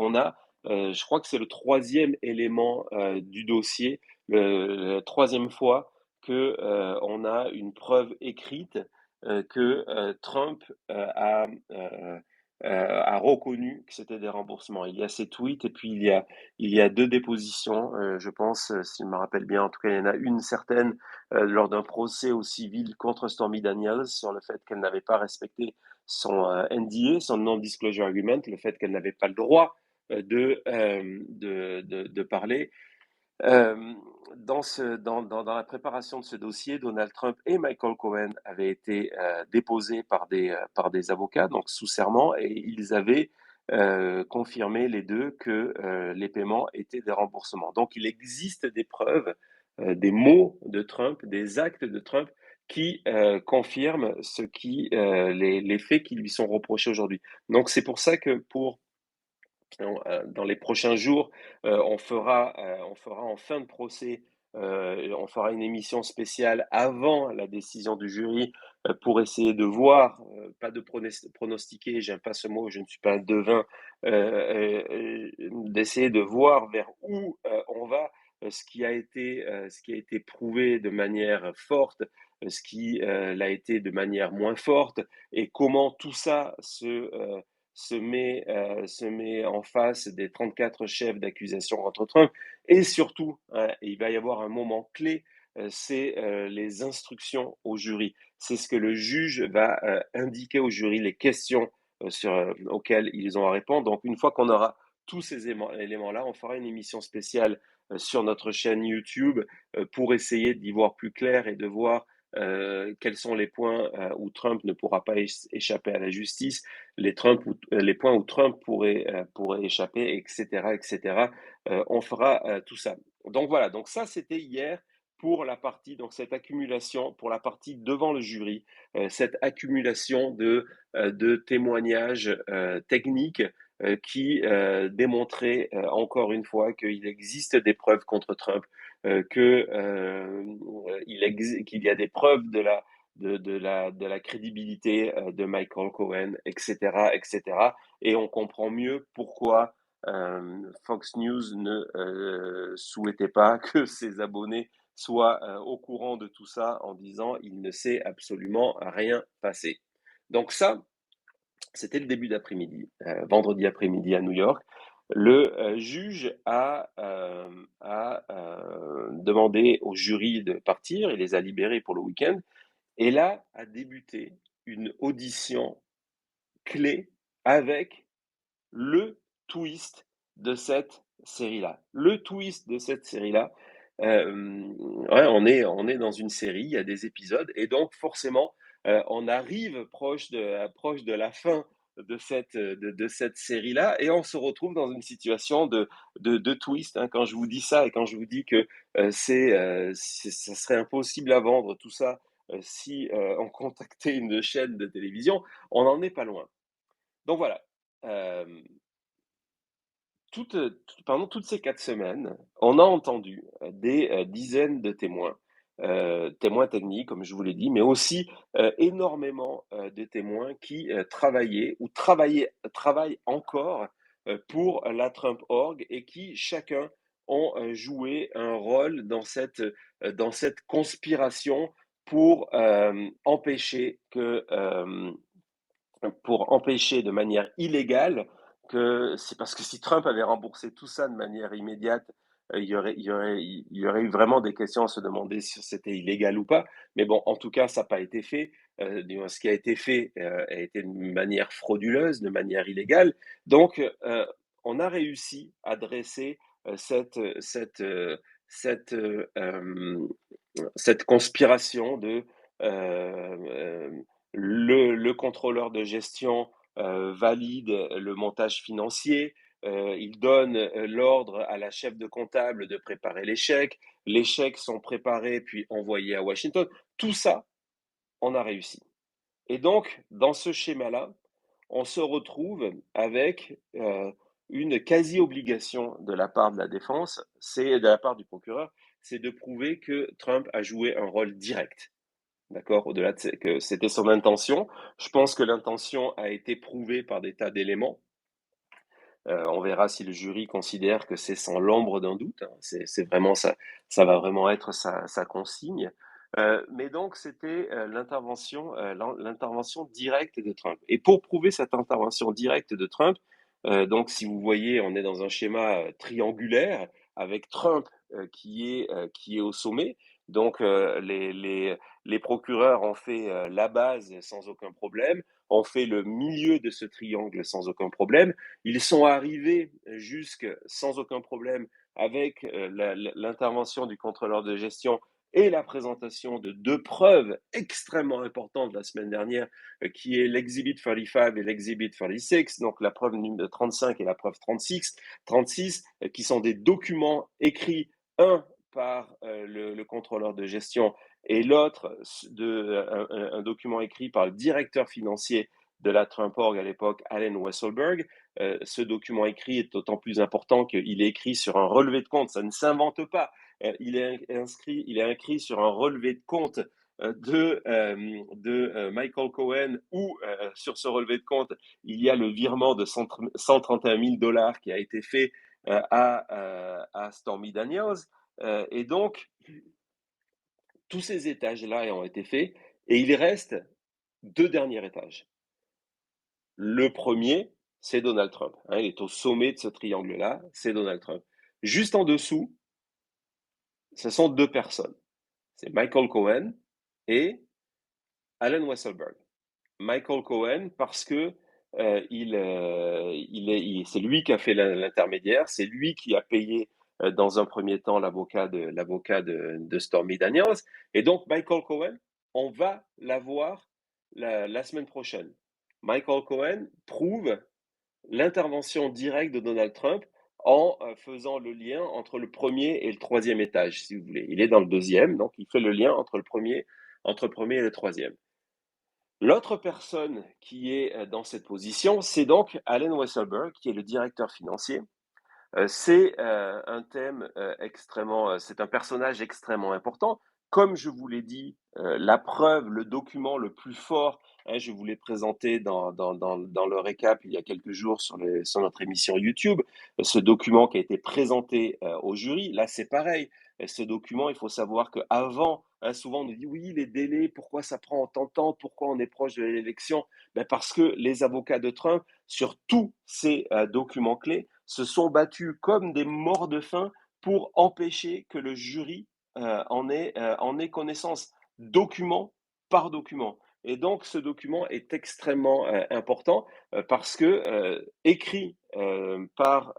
je crois que c'est le troisième élément du dossier, la troisième fois que on a une preuve écrite que Trump a reconnu que c'était des remboursements. Il y a ces tweets et puis il y a deux dépositions, je pense, si je me rappelle bien, en tout cas il y en a une certaine lors d'un procès au civil contre Stormy Daniels sur le fait qu'elle n'avait pas respecté son NDA, son non-disclosure agreement, le fait qu'elle n'avait pas le droit de parler Euh, dans la préparation de ce dossier, Donald Trump et Michael Cohen avaient été déposés par des avocats, donc sous serment, et ils avaient confirmé les deux que les paiements étaient des remboursements. Donc il existe des preuves, des mots de Trump, des actes de Trump qui confirment les faits qui lui sont reprochés aujourd'hui. Donc c'est pour ça que dans les prochains jours, on fera en fin de procès, on fera une émission spéciale avant la décision du jury pour essayer de voir, pas de pronostiquer, j'aime pas ce mot, je ne suis pas un devin, d'essayer de voir vers où on va, ce qui a été prouvé de manière forte, ce qui l'a été de manière moins forte, et comment tout ça se met en face des 34 chefs d'accusation contre Trump. Et surtout, il va y avoir un moment clé, c'est les instructions au jury. C'est ce que le juge va indiquer au jury, les questions auxquelles ils ont à répondre. Donc, une fois qu'on aura tous ces éléments-là, on fera une émission spéciale sur notre chaîne YouTube pour essayer d'y voir plus clair et de voir quels sont les points où Trump ne pourra pas échapper à la justice, les points où Trump pourrait échapper, etc., etc. On fera tout ça. Donc voilà, donc ça c'était hier pour la partie, donc cette accumulation, pour la partie devant le jury, cette accumulation de témoignages techniques qui démontraient encore une fois qu'il existe des preuves contre Trump, qu'il y a des preuves de la crédibilité de Michael Cohen, etc., etc. Et on comprend mieux pourquoi Fox News ne souhaitait pas que ses abonnés soient au courant de tout ça en disant il ne s'est absolument rien passé. Donc ça, c'était le début d'après-midi, vendredi après-midi à New York. Le juge a demandé au jury de partir, il les a libérés pour le week-end, et là a débuté une audition clé avec le twist de cette série-là. Le twist de cette série-là, ouais, on est dans une série, il y a des épisodes, et donc forcément, on arrive proche de la fin de cette série-là, et on se retrouve dans une situation de twist, hein. Quand je vous dis ça et quand je vous dis que ça serait impossible à vendre tout ça si on contactait une chaîne de télévision, on n'en est pas loin. Donc voilà. Euh, pendant toutes ces 4 semaines, on a entendu des dizaines de témoins, témoins techniques, comme je vous l'ai dit, mais aussi énormément de témoins qui travaillaient ou travaillent encore pour la Trump Org et qui chacun ont joué un rôle dans cette conspiration pour pour empêcher de manière illégale que c'est parce que si Trump avait remboursé tout ça de manière immédiate, il y aurait eu vraiment des questions à se demander si c'était illégal ou pas. Mais bon, en tout cas, ça n'a pas été fait. Ce qui a été fait a été de manière frauduleuse, de manière illégale. Donc, on a réussi à dresser euh, cette, cette, euh, cette, euh, euh, cette conspiration de euh, euh, le contrôleur de gestion valide le montage financier, il donne l'ordre à la chef de comptable de préparer les chèques sont préparés puis envoyés à Washington. Tout ça, on a réussi. Et donc, dans ce schéma-là, on se retrouve avec une quasi-obligation de la part de la défense, c'est de la part du procureur, c'est de prouver que Trump a joué un rôle direct. D'accord? Au-delà que c'était son intention. Je pense que l'intention a été prouvée par des tas d'éléments. On verra si le jury considère que c'est sans l'ombre d'un doute, hein. C'est vraiment ça, ça va vraiment être sa consigne. Mais donc c'était l'intervention directe de Trump. Et pour prouver cette intervention directe de Trump, donc si vous voyez, on est dans un schéma triangulaire avec Trump qui est au sommet. Donc les procureurs ont fait la base sans aucun problème, ont fait le milieu de ce triangle sans aucun problème. Ils sont arrivés jusque sans aucun problème avec l'intervention du contrôleur de gestion et la présentation de deux preuves extrêmement importantes la semaine dernière, qui est l'Exhibit 35 et l'Exhibit 36, donc la preuve 35 et la preuve 36, qui sont des documents écrits, un par le contrôleur de gestion et l'autre un document écrit par le directeur financier de la Trump Org à l'époque, Allen Weisselberg. Ce document écrit est d'autant plus important qu'il est écrit sur un relevé de compte, ça ne s'invente pas. Il est écrit sur un relevé de compte de Michael Cohen où sur ce relevé de compte, il y a le virement de 131 000 dollars qui a été fait à Stormy Daniels. Et donc, tous ces étages-là ont été faits et il reste deux derniers étages. Le premier, c'est Donald Trump. Hein, il est au sommet de ce triangle-là, c'est Donald Trump. Juste en dessous, ce sont deux personnes. C'est Michael Cohen et Allen Weisselberg. Michael Cohen parce que c'est lui qui a fait l'intermédiaire, c'est lui qui a payé dans un premier temps l'avocat de Stormy Daniels. Et donc Michael Cohen, on va l'avoir la semaine prochaine. Michael Cohen prouve l'intervention directe de Donald Trump en faisant le lien entre le premier et le troisième étage, si vous voulez. Il est dans le deuxième, donc il fait le lien entre le premier et le troisième. L'autre personne qui est dans cette position, c'est donc Allen Weisselberg, qui est le directeur financier. C'est un thème c'est un personnage extrêmement important. Comme je vous l'ai dit, la preuve, le document le plus fort, hein, je vous l'ai présenté dans le récap il y a quelques jours sur notre émission YouTube, ce document qui a été présenté au jury, là c'est pareil. Ce document, il faut savoir qu'avant, hein, souvent on nous dit oui, les délais, pourquoi ça prend autant de temps, pourquoi on est proche de l'élection? Ben parce que les avocats de Trump, sur tous ces documents clés, se sont battus comme des morts de faim pour empêcher que le jury en ait connaissance, document par document. Et donc, ce document est extrêmement important parce que écrit par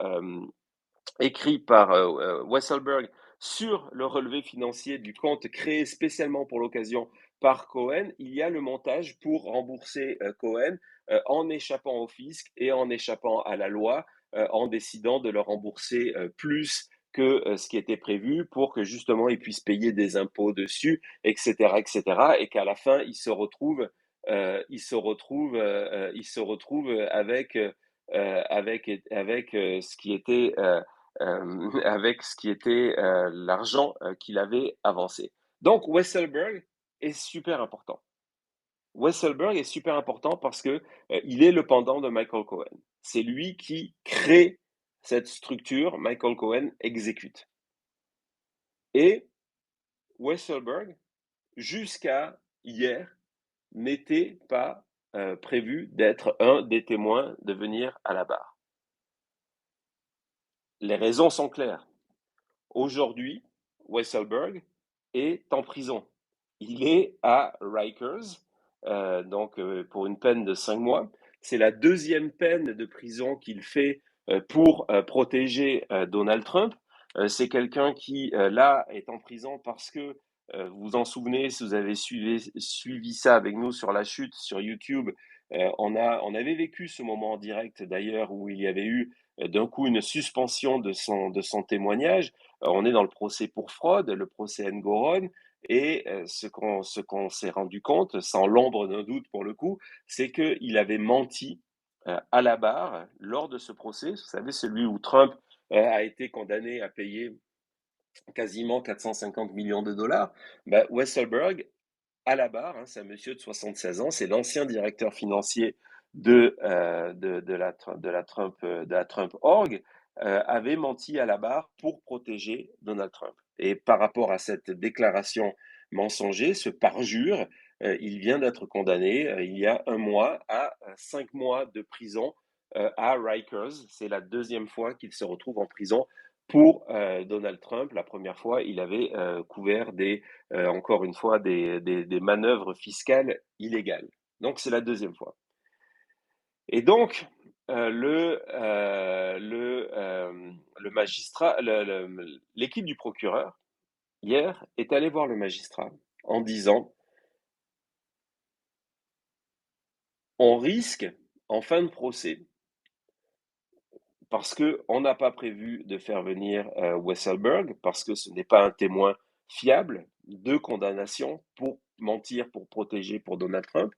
Weisselberg sur le relevé financier du compte créé spécialement pour l'occasion par Cohen, il y a le montage pour rembourser Cohen en échappant au fisc et en échappant à la loi, en décidant de le rembourser plus que ce qui était prévu pour que justement il puisse payer des impôts dessus, etc., etc., et qu'à la fin il se retrouve avec ce qui était avec ce qui était l'argent qu'il avait avancé. Donc Weisselberg est super important. Weisselberg est super important parce que il est le pendant de Michael Cohen. C'est lui qui crée cette structure, Michael Cohen exécute. Et Weisselberg, jusqu'à hier, n'était pas prévu d'être un des témoins de venir à la barre. Les raisons sont claires. Aujourd'hui, Weisselberg est en prison. Il est à Rikers, pour une peine de 5 mois. C'est la deuxième peine de prison qu'il fait pour protéger Donald Trump. C'est quelqu'un qui, là, est en prison parce que, vous vous en souvenez, si vous avez suivi ça avec nous sur la chute, sur YouTube, on avait vécu ce moment en direct d'ailleurs où il y avait eu d'un coup une suspension de son témoignage. On est dans le procès pour fraude, le procès Engoron, et ce qu'on s'est rendu compte, sans l'ombre d'un doute pour le coup, c'est qu'il avait menti à la barre lors de ce procès. Vous savez, celui où Trump a été condamné à payer quasiment 450 millions de dollars. Ben, Weisselberg, à la barre, hein, c'est un monsieur de 76 ans, c'est l'ancien directeur financier de la Trump Org, avait menti à la barre pour protéger Donald Trump. Et par rapport à cette déclaration mensonger, ce parjure, il vient d'être condamné il y a un mois à 5 mois de prison à Rikers. C'est la deuxième fois qu'il se retrouve en prison pour Donald Trump. La première fois, il avait couvert encore une fois, des manœuvres fiscales illégales. Donc, c'est la deuxième fois. Et donc, le magistrat, l'équipe du procureur, hier, est allée voir le magistrat en disant, on risque, en fin de procès, parce qu'on n'a pas prévu de faire venir Weisselberg, parce que ce n'est pas un témoin fiable de condamnation pour mentir, pour protéger pour Donald Trump,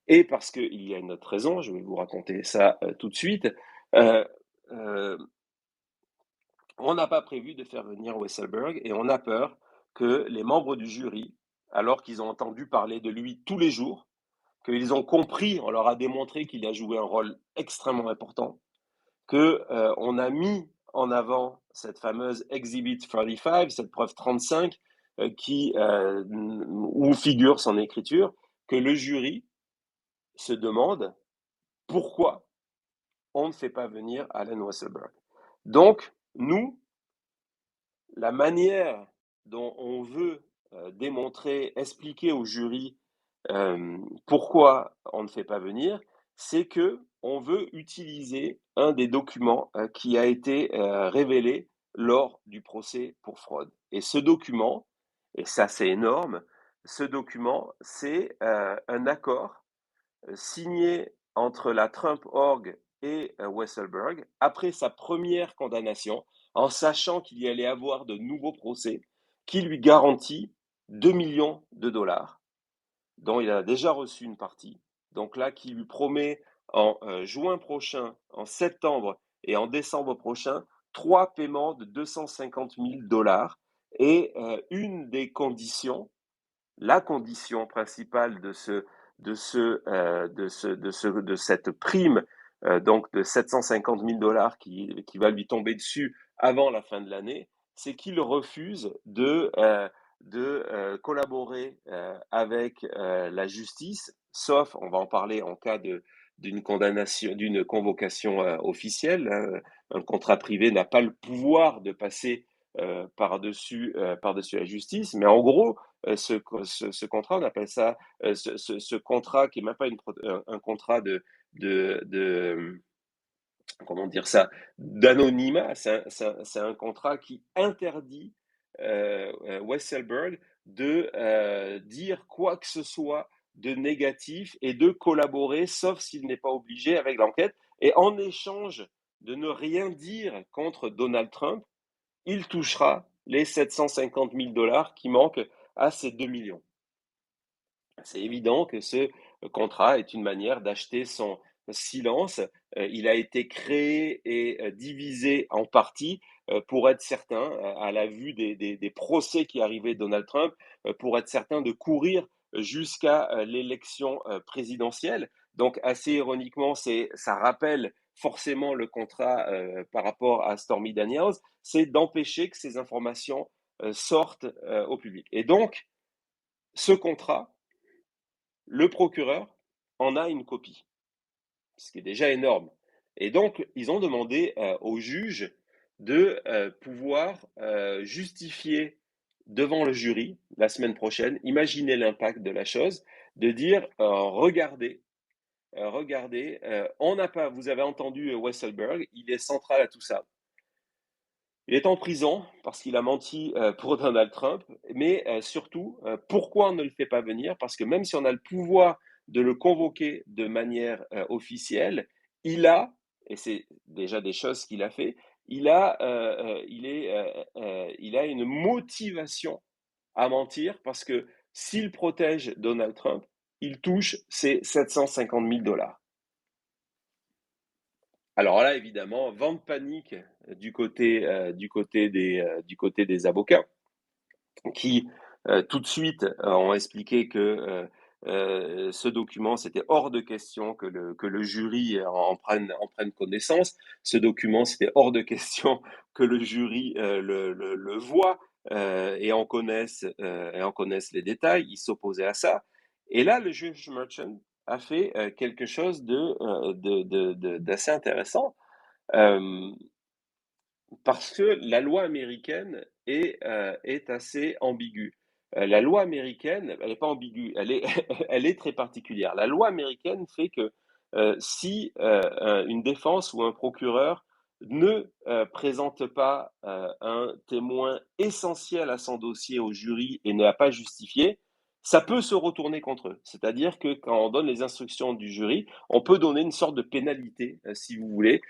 et parce qu'il y a une autre raison, je vais vous raconter ça tout de suite. Euh, euh, on n'a pas prévu de faire venir Weisselberg et on a peur que les membres du jury, alors qu'ils ont entendu parler de lui tous les jours, qu'ils ont compris, on leur a démontré qu'il a joué un rôle extrêmement important, que on a mis en avant cette fameuse Exhibit 35, cette preuve 35, où figure son écriture, que le jury se demande pourquoi on ne fait pas venir Allen Weisselberg. Donc, nous, la manière dont on veut démontrer, expliquer au jury pourquoi on ne fait pas venir, c'est que on veut utiliser un des documents qui a été révélé lors du procès pour fraude. Et ce document, et ça c'est énorme, ce document, c'est un accord signé entre la Trump Org et Weisselberg après sa première condamnation, en sachant qu'il y allait avoir de nouveaux procès, qui lui garantit 2 millions de dollars, dont il a déjà reçu une partie. Donc là, qui lui promet en juin prochain, en septembre et en décembre prochain, 3 paiements de 250 000 dollars. Et une des conditions, la condition principale de cette prime, donc de 750 000 dollars qui va lui tomber dessus avant la fin de l'année, c'est qu'il refuse de collaborer avec la justice, sauf, on va en parler en cas d'une condamnation, d'une convocation officielle. Hein. Un contrat privé n'a pas le pouvoir de passer par-dessus la justice, mais en gros, ce contrat, on appelle ça, ce contrat qui n'est même pas un contrat de, comment dire ça, d'anonymat, c'est un contrat qui interdit Weisselberg de dire quoi que ce soit de négatif et de collaborer, sauf s'il n'est pas obligé avec l'enquête. Et en échange de ne rien dire contre Donald Trump, il touchera les 750 000 dollars qui manquent à ces 2 millions. C'est évident que ce contrat est une manière d'acheter son silence. Il a été créé et divisé en parties pour être certain, à la vue des procès qui arrivaient de Donald Trump, pour être certain de courir jusqu'à l'élection présidentielle. Donc, assez ironiquement, ça rappelle forcément le contrat par rapport à Stormy Daniels, c'est d'empêcher que ces informations sortent au public. Et donc, ce contrat, le procureur en a une copie, ce qui est déjà énorme. Et donc, ils ont demandé au juge de pouvoir justifier devant le jury la semaine prochaine, imaginez l'impact de la chose, de dire regardez, on n'a pas, vous avez entendu Weisselberg, il est central à tout ça. Il est en prison parce qu'il a menti pour Donald Trump, mais surtout, pourquoi on ne le fait pas venir? Parce que même si on a le pouvoir de le convoquer de manière officielle, il a, et c'est déjà des choses qu'il a fait, il a une motivation à mentir parce que s'il protège Donald Trump, il touche ses 750 000 dollars. Alors là, évidemment, vent de panique du côté des avocats qui tout de suite ont expliqué que ce document, c'était hors de question que le jury en prenne connaissance. Ce document, c'était hors de question que le jury le voit et en connaisse les détails. Ils s'opposaient à ça. Et là, le juge Merchant a fait quelque chose d'assez intéressant. Euh, Parce que la loi américaine est assez ambiguë. La loi américaine, elle n'est pas ambiguë, elle est, elle est très particulière. La loi américaine fait que si une défense ou un procureur ne présente pas un témoin essentiel à son dossier au jury et ne l'a pas justifié, ça peut se retourner contre eux. C'est-à-dire que quand on donne les instructions du jury, on peut donner une sorte de pénalité, si vous voulez,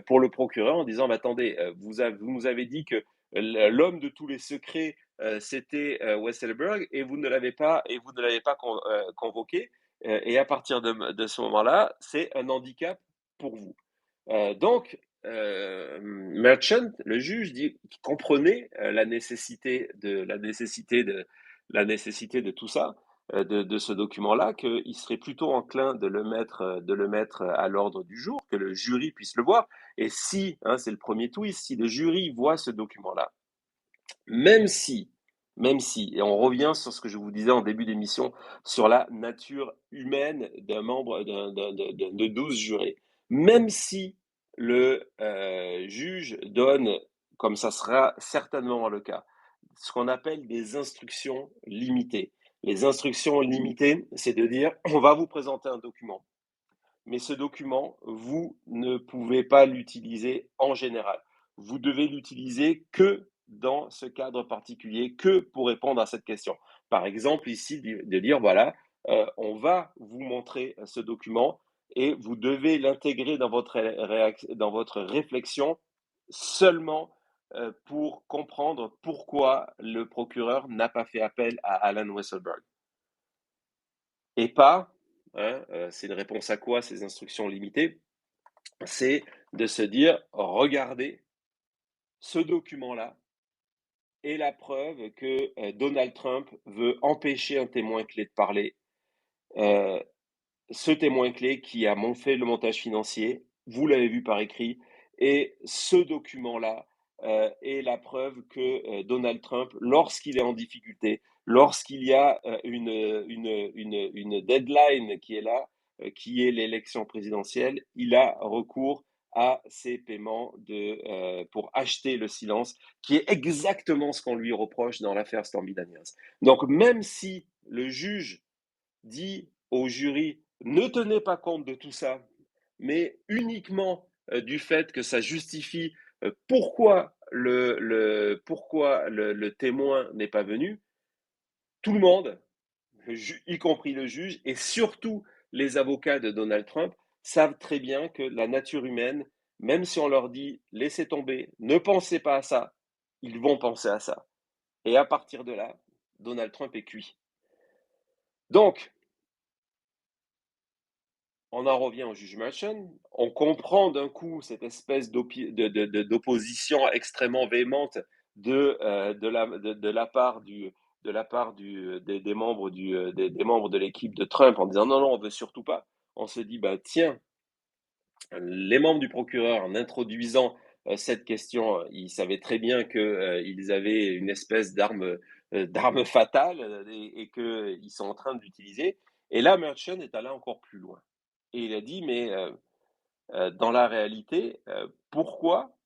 pour le procureur en disant, attendez, vous nous avez dit que l'homme de tous les secrets, c'était Westerberg et vous ne l'avez pas, convoqué. Et à partir de ce moment-là, c'est un handicap pour vous. Donc, Merchant, le juge, dit qu'il comprenait la nécessité de tout ça, de ce document-là, qu'il serait plutôt enclin de le mettre à l'ordre du jour, que le jury puisse le voir. Et si, hein, c'est le premier twist, si le jury voit ce document-là, même si, et on revient sur ce que je vous disais en début d'émission, sur la nature humaine d'un membre de 12 jurés, même si le juge donne, comme ça sera certainement le cas, ce qu'on appelle des instructions limitées. Les instructions limitées, c'est de dire, on va vous présenter un document, mais ce document, vous ne pouvez pas l'utiliser en général. Vous devez l'utiliser que dans ce cadre particulier, que pour répondre à cette question. Par exemple, ici, de dire, voilà, on va vous montrer ce document et vous devez l'intégrer dans votre réflexion seulement pour comprendre pourquoi le procureur n'a pas fait appel à Alan Weisselberg. Et pas, hein, c'est une réponse à quoi ces instructions limitées? C'est de se dire, regardez, ce document-là est la preuve que Donald Trump veut empêcher un témoin clé de parler. Euh, Ce témoin clé qui a fait le montage financier, vous l'avez vu par écrit, et ce document-là est la preuve que Donald Trump, lorsqu'il est en difficulté, lorsqu'il y a une deadline qui est là, qui est l'élection présidentielle, il a recours à ces paiements pour acheter le silence, qui est exactement ce qu'on lui reproche dans l'affaire Stormy Daniels. Donc même si le juge dit au jury, ne tenez pas compte de tout ça, mais uniquement du fait que ça justifie pourquoi le témoin n'est pas venu, tout le monde, y compris le juge, et surtout les avocats de Donald Trump, savent très bien que la nature humaine, même si on leur dit laissez tomber, ne pensez pas à ça, ils vont penser à ça. Et à partir de là, Donald Trump est cuit. Donc, on en revient au juge Merchant. On comprend d'un coup cette espèce d'opposition extrêmement véhémente de la part des membres des membres de l'équipe de Trump en disant non, non, on veut surtout pas. On se dit, bah, tiens, les membres du procureur, en introduisant cette question, ils savaient très bien qu'ils avaient une espèce d'arme fatale et qu'ils sont en train de l'utiliser. Et là, Merchant est allé encore plus loin. Et il a dit, mais dans la réalité, pourquoi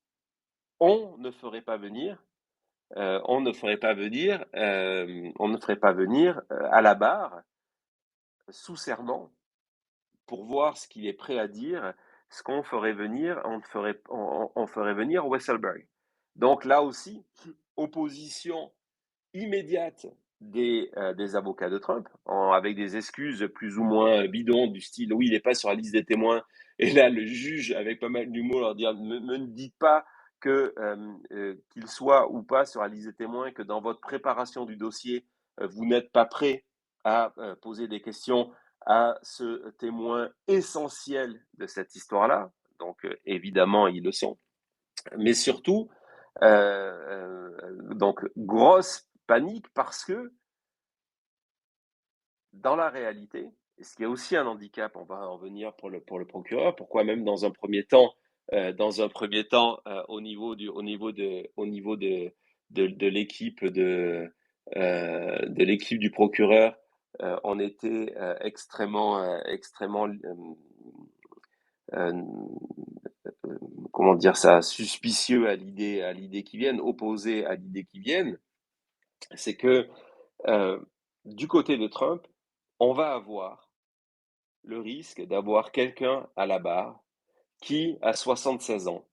on ne ferait pas venir, à la barre sous serment pour voir ce qu'il est prêt à dire, ce qu'on ferait venir, on ferait venir Weisselberg. Donc là aussi, opposition immédiate des avocats de Trump, avec des excuses plus ou moins bidons du style oui, il n'est pas sur la liste des témoins. Et là, le juge, avec pas mal d'humour, leur dire ne dites pas qu'il soit ou pas sur la liste des témoins, que dans votre préparation du dossier, vous n'êtes pas prêt à poser des questions à ce témoin essentiel de cette histoire-là. Donc, évidemment, ils le sont. Mais surtout, donc, grosse panique parce que, dans la réalité, ce qui est aussi un handicap, on va en venir pour le procureur, pourquoi même dans un premier temps au niveau de l'équipe de l'équipe du procureur, on était extrêmement euh, comment dire ça, suspicieux à l'idée qui vienne, opposé à l'idée qui vienne, c'est que du côté de Trump, on va avoir le risque d'avoir quelqu'un à la barre qui a 76 ans,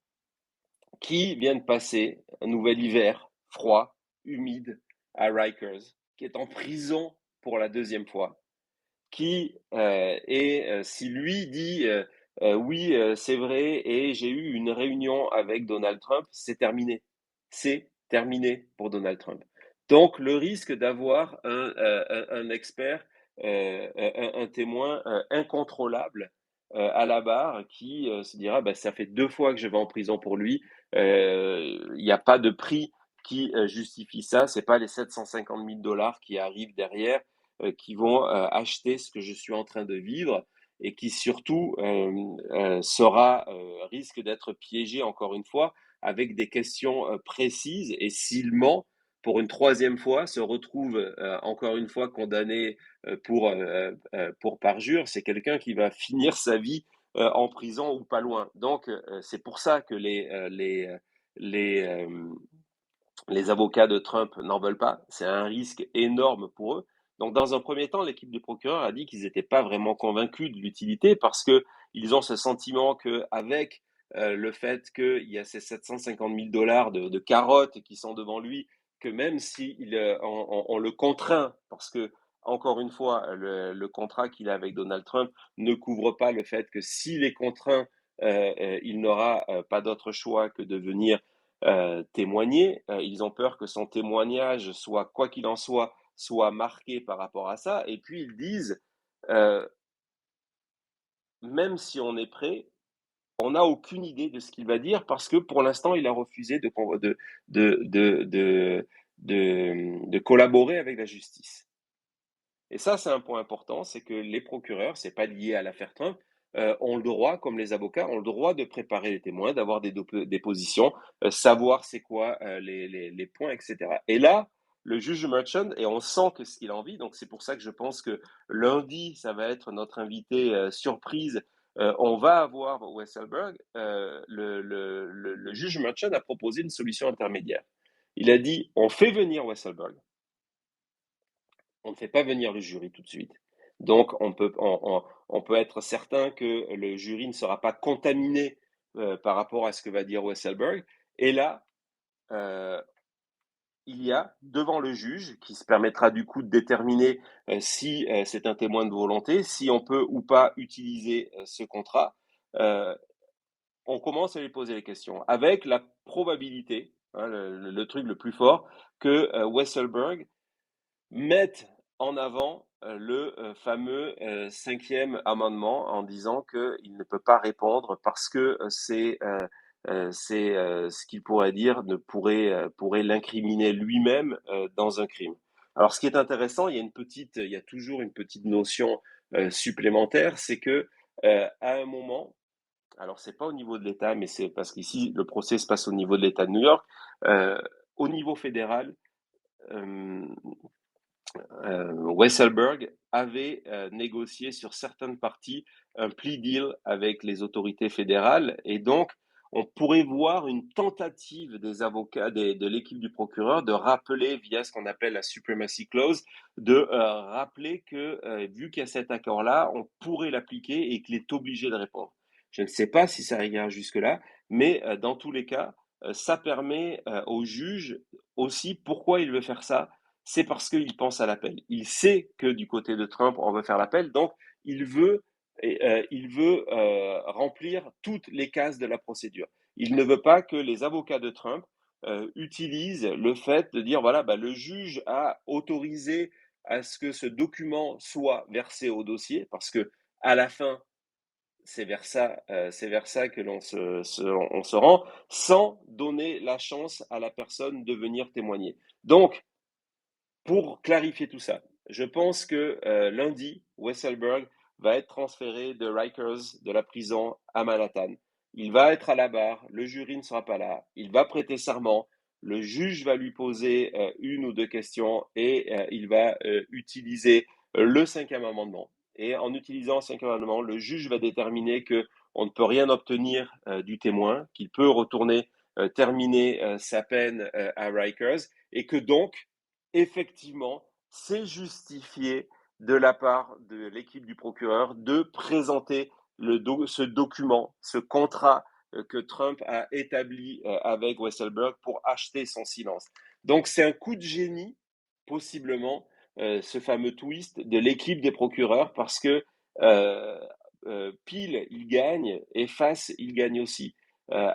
qui vient de passer un nouvel hiver froid, humide à Rikers, qui est en prison pour la deuxième fois, si lui dit oui, c'est vrai, et j'ai eu une réunion avec Donald Trump, c'est terminé. C'est terminé pour Donald Trump. Donc, le risque d'avoir un expert, un témoin incontrôlable à la barre qui se dira bah, ça fait 2 fois que je vais en prison pour lui. Il n'y a pas de prix qui justifie ça. C'est pas les 750 000 dollars qui arrivent derrière qui vont acheter ce que je suis en train de vivre et qui surtout risque d'être piégé encore une fois avec des questions précises et s'il ment pour une troisième fois, se retrouve encore une fois condamné pour parjure, c'est quelqu'un qui va finir sa vie en prison ou pas loin. Donc, c'est pour ça que les, euh, les avocats de Trump n'en veulent pas. C'est un risque énorme pour eux. Donc, dans un premier temps, l'équipe des procureurs a dit qu'ils n'étaient pas vraiment convaincus de l'utilité parce que ils ont ce sentiment qu'avec le fait qu'il y a ces 750 000 dollars de carottes qui sont devant lui, que même si on le contraint, parce que, encore une fois, le contrat qu'il a avec Donald Trump ne couvre pas le fait que s'il est contraint, il n'aura pas d'autre choix que de venir témoigner. Ils ont peur que son témoignage soit, quoi qu'il en soit marqué par rapport à ça. Et puis ils disent, euh, même si on est prêt, on n'a aucune idée de ce qu'il va dire parce que pour l'instant, il a refusé de, de, de, de collaborer avec la justice. Et ça, c'est un point important, c'est que les procureurs, c'est pas lié à l'affaire Trump, ont le droit, comme les avocats, ont le droit de préparer les témoins, d'avoir des positions, savoir c'est quoi les points, etc. Et là, le juge Merchant, et on sent que ce qu'il a envie, donc c'est pour ça que je pense que lundi, ça va être notre invité surprise. On va avoir Weisselberg. Le juge Merchant a proposé une solution intermédiaire. Il a dit, on fait venir Weisselberg, on ne fait pas venir le jury tout de suite. Donc, on peut être certain que le jury ne sera pas contaminé par rapport à ce que va dire Weisselberg. Et là, euh, il y a devant le juge, qui se permettra du coup de déterminer si c'est un témoin de volonté, si on peut ou pas utiliser ce contrat, euh, on commence à lui poser les questions avec la probabilité, hein, le truc le plus fort, que Weisselberg mettent en avant le fameux cinquième amendement en disant qu'il ne peut pas répondre parce que c'est ce qu'il pourrait dire pourrait l'incriminer lui-même dans un crime. Alors, ce qui est intéressant, il y a toujours une petite notion supplémentaire, c'est que à un moment, alors c'est pas au niveau de l'État, mais c'est parce qu'ici le procès se passe au niveau de l'État de New York, euh, au niveau fédéral. Euh, Weisselberg avait négocié sur certaines parties un plea deal avec les autorités fédérales et donc on pourrait voir une tentative des avocats de l'équipe du procureur de rappeler via ce qu'on appelle la supremacy clause, de rappeler que vu qu'il y a cet accord-là, on pourrait l'appliquer et qu'il est obligé de répondre. Je ne sais pas si ça ira jusque-là, mais dans tous les cas, ça permet au juge aussi pourquoi il veut faire ça, c'est parce qu'il pense à l'appel. Il sait que du côté de Trump, on veut faire l'appel, donc il veut, il veut remplir toutes les cases de la procédure. Il ne veut pas que les avocats de Trump utilisent le fait de dire, voilà, bah, le juge a autorisé à ce que ce document soit versé au dossier, parce que à la fin, c'est vers ça que on se rend, sans donner la chance à la personne de venir témoigner. Donc, pour clarifier tout ça, je pense que lundi, Weisselberg va être transféré de Rikers, de la prison, à Manhattan. Il va être à la barre, le jury ne sera pas là, il va prêter serment, le juge va lui poser une ou deux questions et il va utiliser le cinquième amendement. Et en utilisant le cinquième amendement, le juge va déterminer que on ne peut rien obtenir du témoin, qu'il peut retourner terminer sa peine à Rikers et que donc effectivement, c'est justifié de la part de l'équipe du procureur de présenter ce document, ce contrat que Trump a établi avec Weisselberg pour acheter son silence. Donc c'est un coup de génie, possiblement, ce fameux twist de l'équipe des procureurs, parce que euh, pile, il gagne, et face, il gagne aussi.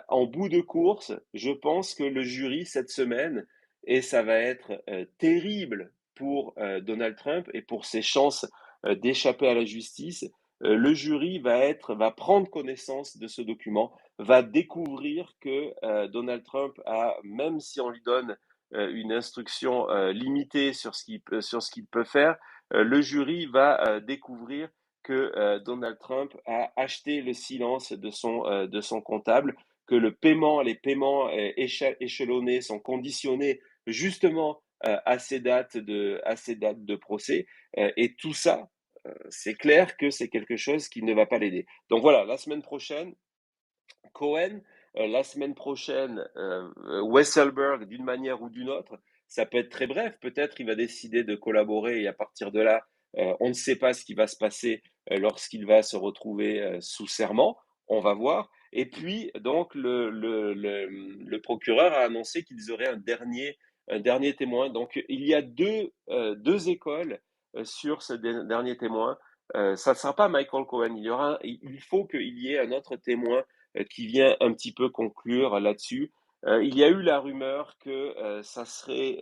En bout de course, je pense que le jury, cette semaine, et ça va être terrible pour Donald Trump et pour ses chances d'échapper à la justice, le jury va prendre connaissance de ce document, va découvrir que Donald Trump a, même si on lui donne une instruction limitée sur ce qu'il peut faire, le jury va découvrir que Donald Trump a acheté le silence de son comptable, que les paiements échelonnés sont conditionnés justement à ces dates de procès. Et tout ça, c'est clair que c'est quelque chose qui ne va pas l'aider. Donc voilà, la semaine prochaine, Cohen, la semaine prochaine, Weisselberg, d'une manière ou d'une autre. Ça peut être très bref, peut-être il va décider de collaborer et à partir de là, on ne sait pas ce qui va se passer lorsqu'il va se retrouver sous serment. On va voir. Et puis, donc, le procureur a annoncé qu'ils auraient un dernier témoin. Donc, il y a deux écoles sur ce dernier témoin. Ça ne sera pas Michael Cohen. Il faut qu'il y ait un autre témoin qui vient un petit peu conclure là-dessus. Il y a eu la rumeur que ça serait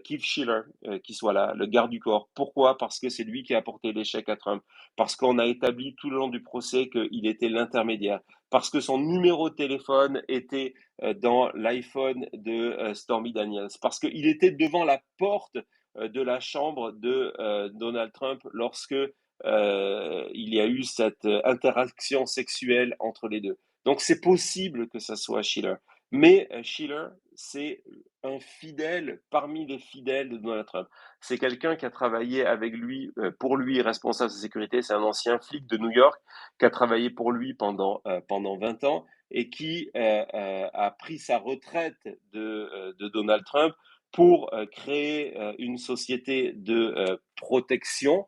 Keith Schiller qui soit là, le garde du corps. Pourquoi? Parce que c'est lui qui a apporté l'échec à Trump. Parce qu'on a établi tout le long du procès qu'il était l'intermédiaire. Parce que son numéro de téléphone était dans l'iPhone de Stormy Daniels. Parce qu'il était devant la porte de la chambre de Donald Trump lorsque il y a eu cette interaction sexuelle entre les deux. Donc c'est possible que ça soit Schiller. Mais Schiller, c'est un fidèle parmi les fidèles de Donald Trump. C'est quelqu'un qui a travaillé avec lui, pour lui, responsable de sécurité. C'est un ancien flic de New York qui a travaillé pour lui pendant 20 ans et qui a pris sa retraite de Donald Trump pour créer une société de protection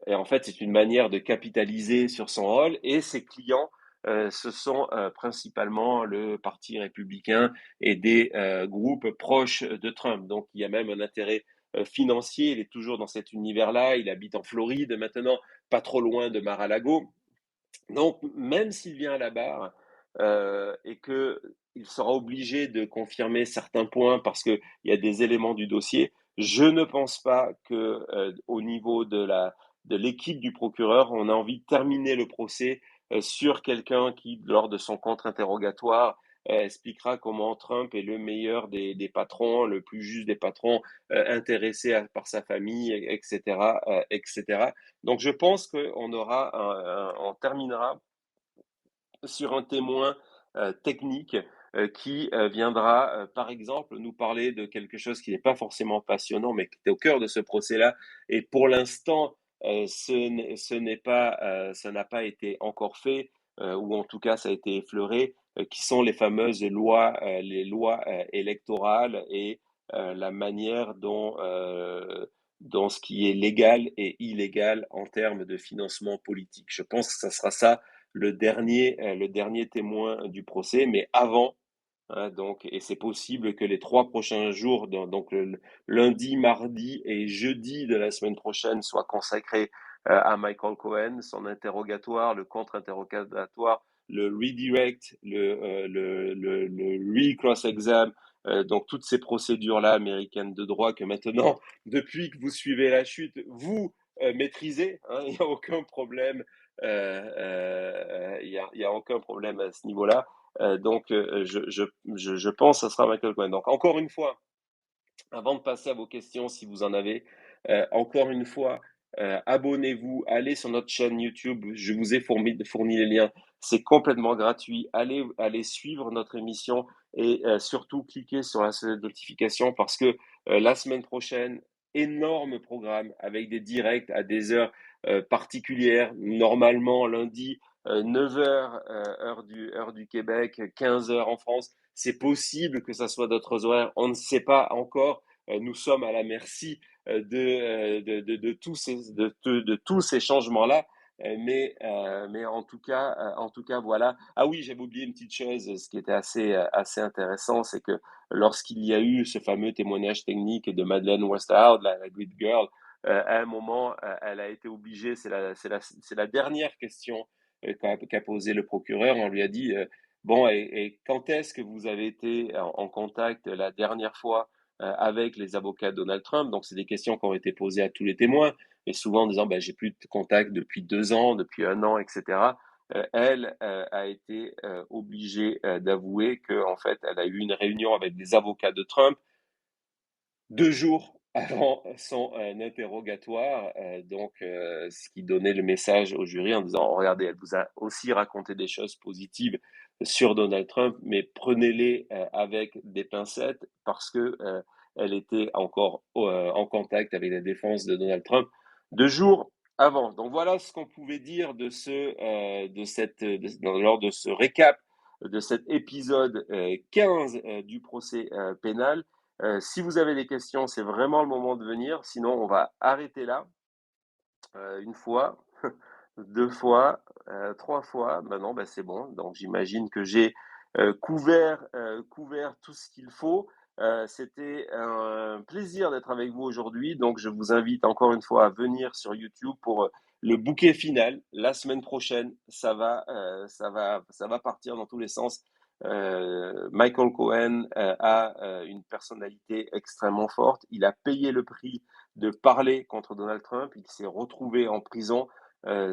et en fait, c'est une manière de capitaliser sur son rôle et ses clients, ce sont principalement le Parti républicain et des groupes proches de Trump. Donc, il y a même un intérêt financier. Il est toujours dans cet univers-là. Il habite en Floride maintenant, pas trop loin de Mar-a-Lago. Donc, même s'il vient à la barre et qu'il sera obligé de confirmer certains points parce qu'il y a des éléments du dossier, je ne pense pas que au niveau de l'équipe du procureur, on a envie de terminer le procès sur quelqu'un qui, lors de son contre-interrogatoire, expliquera comment Trump est le meilleur des patrons, le plus juste des patrons, par sa famille, etc., etc. Donc, je pense on terminera sur un témoin technique qui viendra, par exemple, nous parler de quelque chose qui n'est pas forcément passionnant, mais qui est au cœur de ce procès-là. Et pour l'instant, ça n'a pas été encore fait, ou en tout cas, ça a été effleuré, qui sont les fameuses les lois électorales et la manière dont ce qui est légal et illégal en termes de financement politique. Je pense que ça sera ça le dernier témoin du procès, mais avant, hein, donc, et c'est possible que les 3 prochains jours, donc le lundi, mardi et jeudi de la semaine prochaine, soient consacrés à Michael Cohen, son interrogatoire, le contre-interrogatoire, le redirect, le re-cross-exam, donc toutes ces procédures-là américaines de droit que maintenant, depuis que vous suivez la chute, vous maîtrisez, hein, il n'y a aucun problème il y a aucun problème à ce niveau-là. Donc, je pense que ça sera Michael Cohen. Donc, encore une fois, avant de passer à vos questions, si vous en avez, encore une fois, abonnez-vous, allez sur notre chaîne YouTube, je vous ai fourni les liens, c'est complètement gratuit. Allez suivre notre émission et surtout cliquez sur la sonnette de notification parce que la semaine prochaine, énorme programme avec des directs à des heures particulières. Normalement, lundi, 9 heures, heure du Québec, 15 heures en France. C'est possible que ça soit d'autres horaires, on ne sait pas encore. Nous sommes à la merci de tous ces changements-là. Mais en tout cas, voilà. Ah oui, j'avais oublié une petite chose, ce qui était assez intéressant, c'est que lorsqu'il y a eu ce fameux témoignage technique de Madeleine Westerhout, la Grid Girl, à un moment, elle a été obligée, c'est la dernière question qu'a posé le procureur. On lui a dit, bon, et quand est-ce que vous avez été en contact la dernière fois avec les avocats de Donald Trump? Donc, c'est des questions qui ont été posées à tous les témoins, et souvent en disant, ben, j'ai plus de contact depuis 2 ans, depuis un an, etc. Elle a été obligée d'avouer que, en fait, elle a eu une réunion avec des avocats de Trump 2 jours avant son interrogatoire, ce qui donnait le message au jury en disant, regardez, elle vous a aussi raconté des choses positives sur Donald Trump, mais prenez-les avec des pincettes parce que elle était encore en contact avec la défense de Donald Trump 2 jours avant. Donc voilà ce qu'on pouvait dire lors de ce récap de cet épisode 15 du procès pénal. Si vous avez des questions, c'est vraiment le moment de venir. Sinon, on va arrêter là. Une fois, 2 fois, 3 fois. Maintenant, ben, c'est bon. Donc, j'imagine que j'ai couvert tout ce qu'il faut. C'était un plaisir d'être avec vous aujourd'hui. Donc, je vous invite encore une fois à venir sur YouTube pour le bouquet final. La semaine prochaine, ça va partir dans tous les sens. Michael Cohen a une personnalité extrêmement forte. Il a payé le prix de parler contre Donald Trump. Il s'est retrouvé en prison.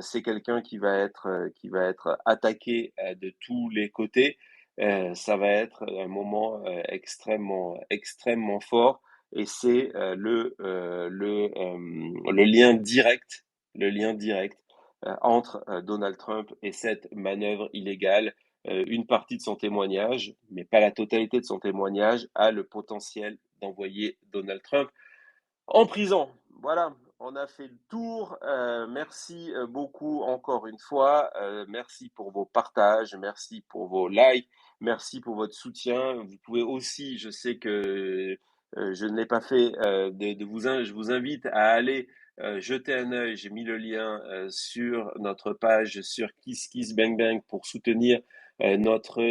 C'est quelqu'un qui va être attaqué de tous les côtés. Ça va être un moment extrêmement fort. Et c'est le lien direct entre Donald Trump et cette manœuvre illégale. Une partie de son témoignage, mais pas la totalité de son témoignage, a le potentiel d'envoyer Donald Trump en prison. Voilà, on a fait le tour. Merci beaucoup encore une fois. Merci pour vos partages, merci pour vos likes, merci pour votre soutien. Vous pouvez aussi, je sais que je ne l'ai pas fait, je vous invite à aller jeter un œil. J'ai mis le lien sur notre page sur Kiss Kiss Bang Bang pour soutenir notre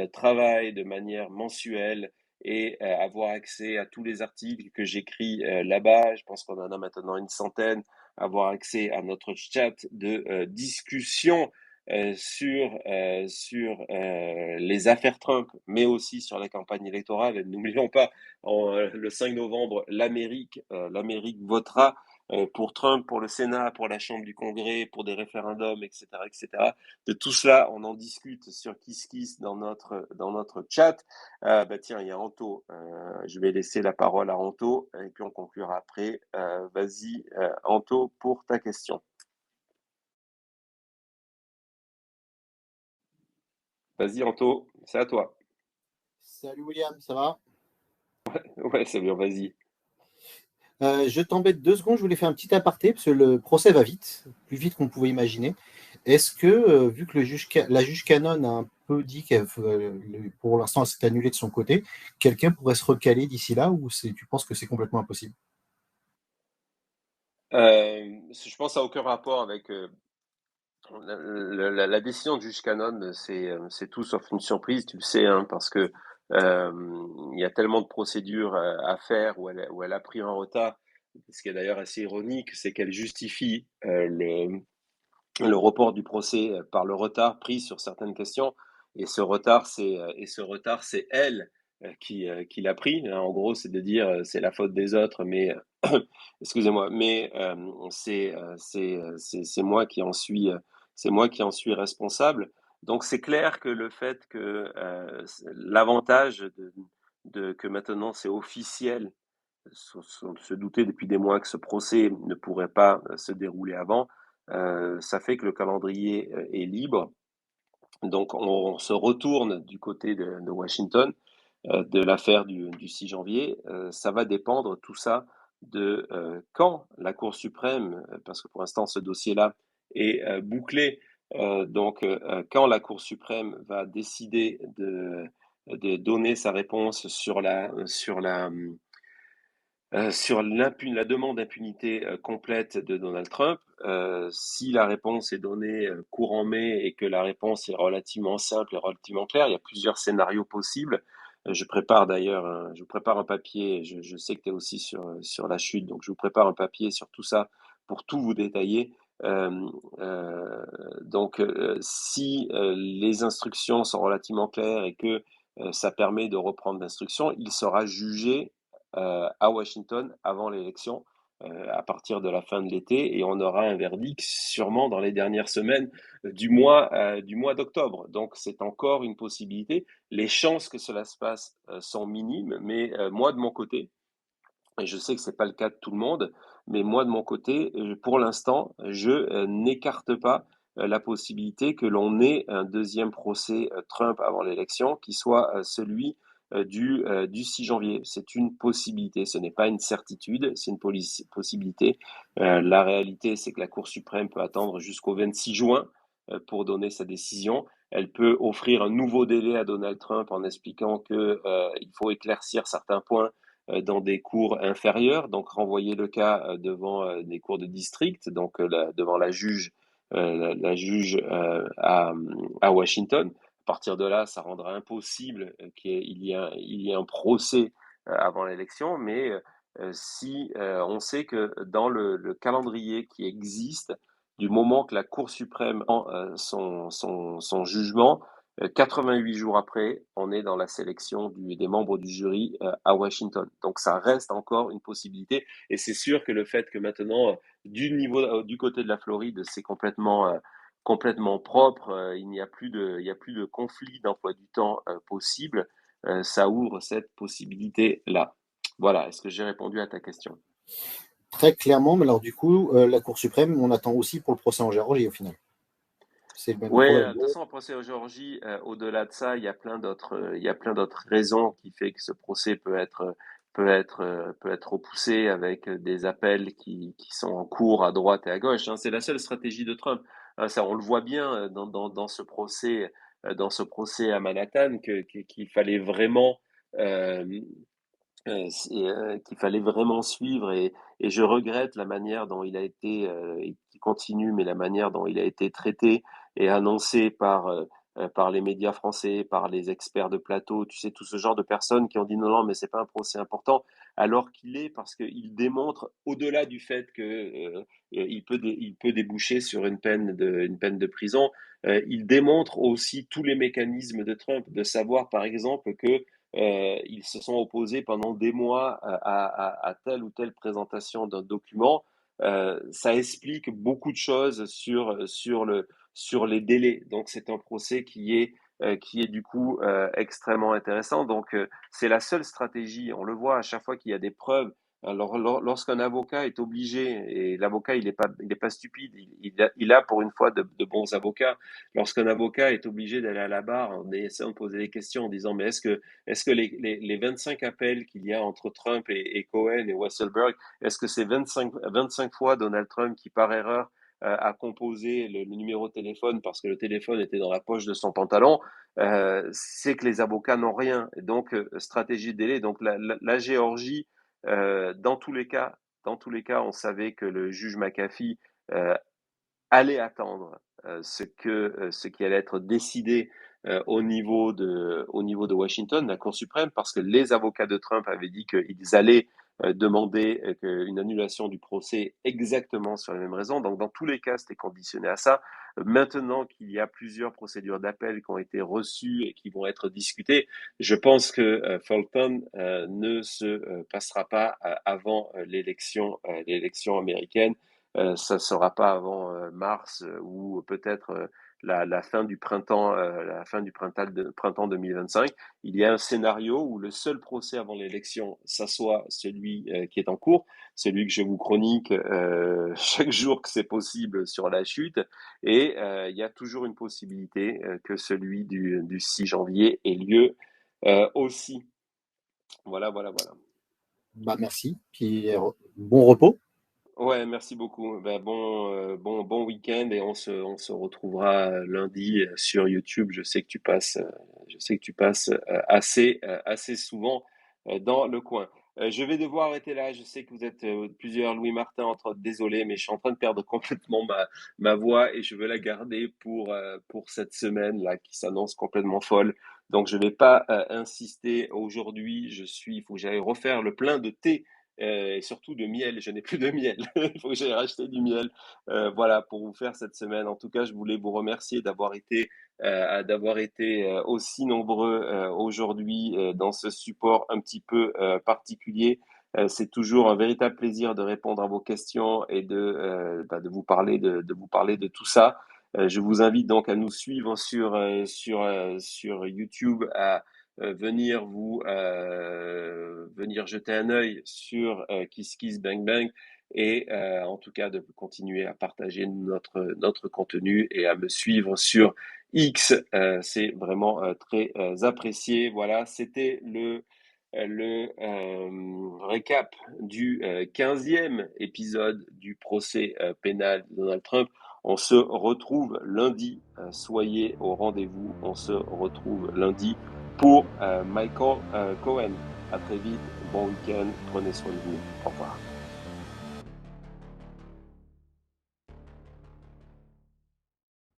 travail de manière mensuelle et avoir accès à tous les articles que j'écris là-bas. Je pense qu'on en a maintenant une centaine. Avoir accès à notre chat de discussion sur les affaires Trump, mais aussi sur la campagne électorale. Et n'oublions pas, le 5 novembre, l'Amérique votera pour Trump, pour le Sénat, pour la Chambre du Congrès, pour des référendums, etc., etc. De tout cela, on en discute sur KissKiss dans notre chat. Bah tiens, il y a Anto. Je vais laisser la parole à Anto et puis on conclura après. Vas-y, Anto, pour ta question. Vas-y, Anto, c'est à toi. Salut William, ça va? Ouais, c'est bien, vas-y. Je t'embête 2 secondes, je voulais faire un petit aparté parce que le procès va vite, plus vite qu'on pouvait imaginer. Est-ce que, vu que la juge Cannon a un peu dit que pour l'instant c'est annulé de son côté, quelqu'un pourrait se recaler d'ici là ou tu penses que c'est complètement impossible? Je pense que ça n'a aucun rapport avec la décision de juge Cannon. C'est tout sauf une surprise, tu le sais, hein, parce que il y a tellement de procédures à faire où elle a pris un retard. Ce qui est d'ailleurs assez ironique, c'est qu'elle justifie le report du procès par le retard pris sur certaines questions. Et ce retard, c'est elle qui l'a pris. En gros, c'est de dire c'est la faute des autres, mais excusez-moi, mais c'est moi qui en suis c'est moi qui en suis responsable. Donc c'est clair que le fait que l'avantage que maintenant c'est officiel, se douter depuis des mois que ce procès ne pourrait pas se dérouler avant, ça fait que le calendrier est libre. Donc on se retourne du côté de Washington, de l'affaire du 6 janvier. Ça va dépendre tout ça de quand la Cour suprême, parce que pour l'instant ce dossier-là est bouclé, quand la Cour suprême va décider de donner sa réponse sur Sur la demande d'impunité complète de Donald Trump, si la réponse est donnée courant mai et que la réponse est relativement simple et relativement claire, il y a plusieurs scénarios possibles. Je vous prépare un papier, je sais que tu es aussi sur la chute, donc je vous prépare un papier sur tout ça pour tout vous détailler. Euh, si les instructions sont relativement claires et que ça permet de reprendre l'instruction, il sera jugé à Washington avant l'élection, à partir de la fin de l'été, et on aura un verdict sûrement dans les dernières semaines du mois d'octobre. Donc c'est encore une possibilité. Les chances que cela se passe sont minimes, mais moi de mon côté, et je sais que c'est pas le cas de tout le monde, mais moi de mon côté, pour l'instant, je n'écarte pas la possibilité que l'on ait un deuxième procès Trump avant l'élection, qui soit celui du 6 janvier. C'est une possibilité, ce n'est pas une certitude, c'est une possibilité. La réalité, c'est que la Cour suprême peut attendre jusqu'au 26 juin pour donner sa décision. Elle peut offrir un nouveau délai à Donald Trump en expliquant que il faut éclaircir certains points dans des cours inférieures, donc renvoyer le cas devant des cours de district, donc devant la juge à Washington. À partir de là, ça rendra impossible il y ait un procès avant l'élection, mais si on sait que dans le calendrier qui existe, du moment que la Cour suprême rend son jugement, 88 jours après, on est dans la sélection des membres du jury à Washington. Donc ça reste encore une possibilité. Et c'est sûr que le fait que maintenant, du côté de la Floride, c'est complètement propre, il n'y a plus de conflit d'emploi du temps possible, ça ouvre cette possibilité-là. Voilà, est-ce que j'ai répondu à ta question? Très clairement, mais alors du coup, la Cour suprême, on attend aussi pour le procès en Géorgie au final. C'est le même Ouais, de problème. toute façon, un procès en Géorgie, au-delà de ça, il y a plein d'autres raisons qui fait que ce procès peut être repoussé avec des appels qui sont en cours à droite et à gauche, hein. C'est la seule stratégie de Trump. Ça, on le voit bien dans ce procès à Manhattan qu'il fallait vraiment, euh, qu'il fallait vraiment suivre et je regrette la manière dont il a été, et qui continue, mais la manière dont il a été traité et annoncé par les médias français, par les experts de plateau, tu sais, tout ce genre de personnes qui ont dit non, non, mais c'est pas un procès important, alors qu'il est parce qu'il démontre, au-delà du fait que il peut déboucher sur une peine de prison, il démontre aussi tous les mécanismes de Trump, de savoir par exemple que ils se sont opposés pendant des mois à telle ou telle présentation d'un document. Ça explique beaucoup de choses sur les délais. Donc c'est un procès qui est du coup extrêmement intéressant. Donc c'est la seule stratégie. On le voit à chaque fois qu'il y a des preuves. Alors, lorsqu'un avocat est obligé, et l'avocat il est pas stupide, il a pour une fois de bons avocats. Lorsqu'un avocat est obligé d'aller à la barre en essayant de poser des questions en disant mais est-ce que les 25 appels qu'il y a entre Trump et Cohen et Weisselberg, est-ce que c'est 25 fois Donald Trump qui, par erreur, a composé le numéro de téléphone parce que le téléphone était dans la poche de son pantalon? C'est que les avocats n'ont rien. Et donc, stratégie de délai. Donc, la Géorgie, dans tous les cas, on savait que le juge McAfee euh, allait attendre ce qui allait être décidé au niveau de Washington, la Cour suprême, parce que les avocats de Trump avaient dit qu'ils allaient demander une annulation du procès exactement sur les mêmes raisons. Donc, dans tous les cas, c'était conditionné à ça. Maintenant qu'il y a plusieurs procédures d'appel qui ont été reçues et qui vont être discutées, je pense que Fulton ne se passera pas avant l'élection américaine. Ça ne sera pas avant mars ou peut-être la fin du printemps 2025. Il y a un scénario où le seul procès avant l'élection, ça soit celui qui est en cours, celui que je vous chronique chaque jour que c'est possible sur la chute. Et il y a toujours une possibilité que celui du 6 janvier ait lieu aussi. Voilà, voilà, voilà. Bah merci, puis bon repos. Ouais, merci beaucoup. Ben, bon week-end et on se retrouvera lundi sur YouTube. Je sais que tu passes assez souvent dans le coin. Je vais devoir arrêter là. Je sais que vous êtes plusieurs, Louis Martin, désolé, mais je suis en train de perdre complètement ma voix et je veux la garder pour cette semaine là qui s'annonce complètement folle. Donc je vais pas insister aujourd'hui. Il faut que j'aille refaire le plein de thé et surtout de miel. Je n'ai plus de miel. Il faut que j'aille racheter du miel. Voilà pour vous faire cette semaine. En tout cas, je voulais vous remercier d'avoir été aussi nombreux aujourd'hui dans ce support un petit peu particulier. C'est toujours un véritable plaisir de répondre à vos questions et de vous parler de tout ça. Je vous invite donc à nous suivre sur YouTube, à venir jeter un œil sur Kiss Kiss Bang Bang et en tout cas de continuer à partager notre contenu et à me suivre sur X. C'est vraiment très apprécié. Voilà, c'était le récap du 15e épisode du procès pénal de Donald Trump. On se retrouve lundi. Soyez au rendez-vous. On se retrouve lundi pour Michael Cohen. À très vite. Bon week-end. Prenez soin de vous. Au revoir.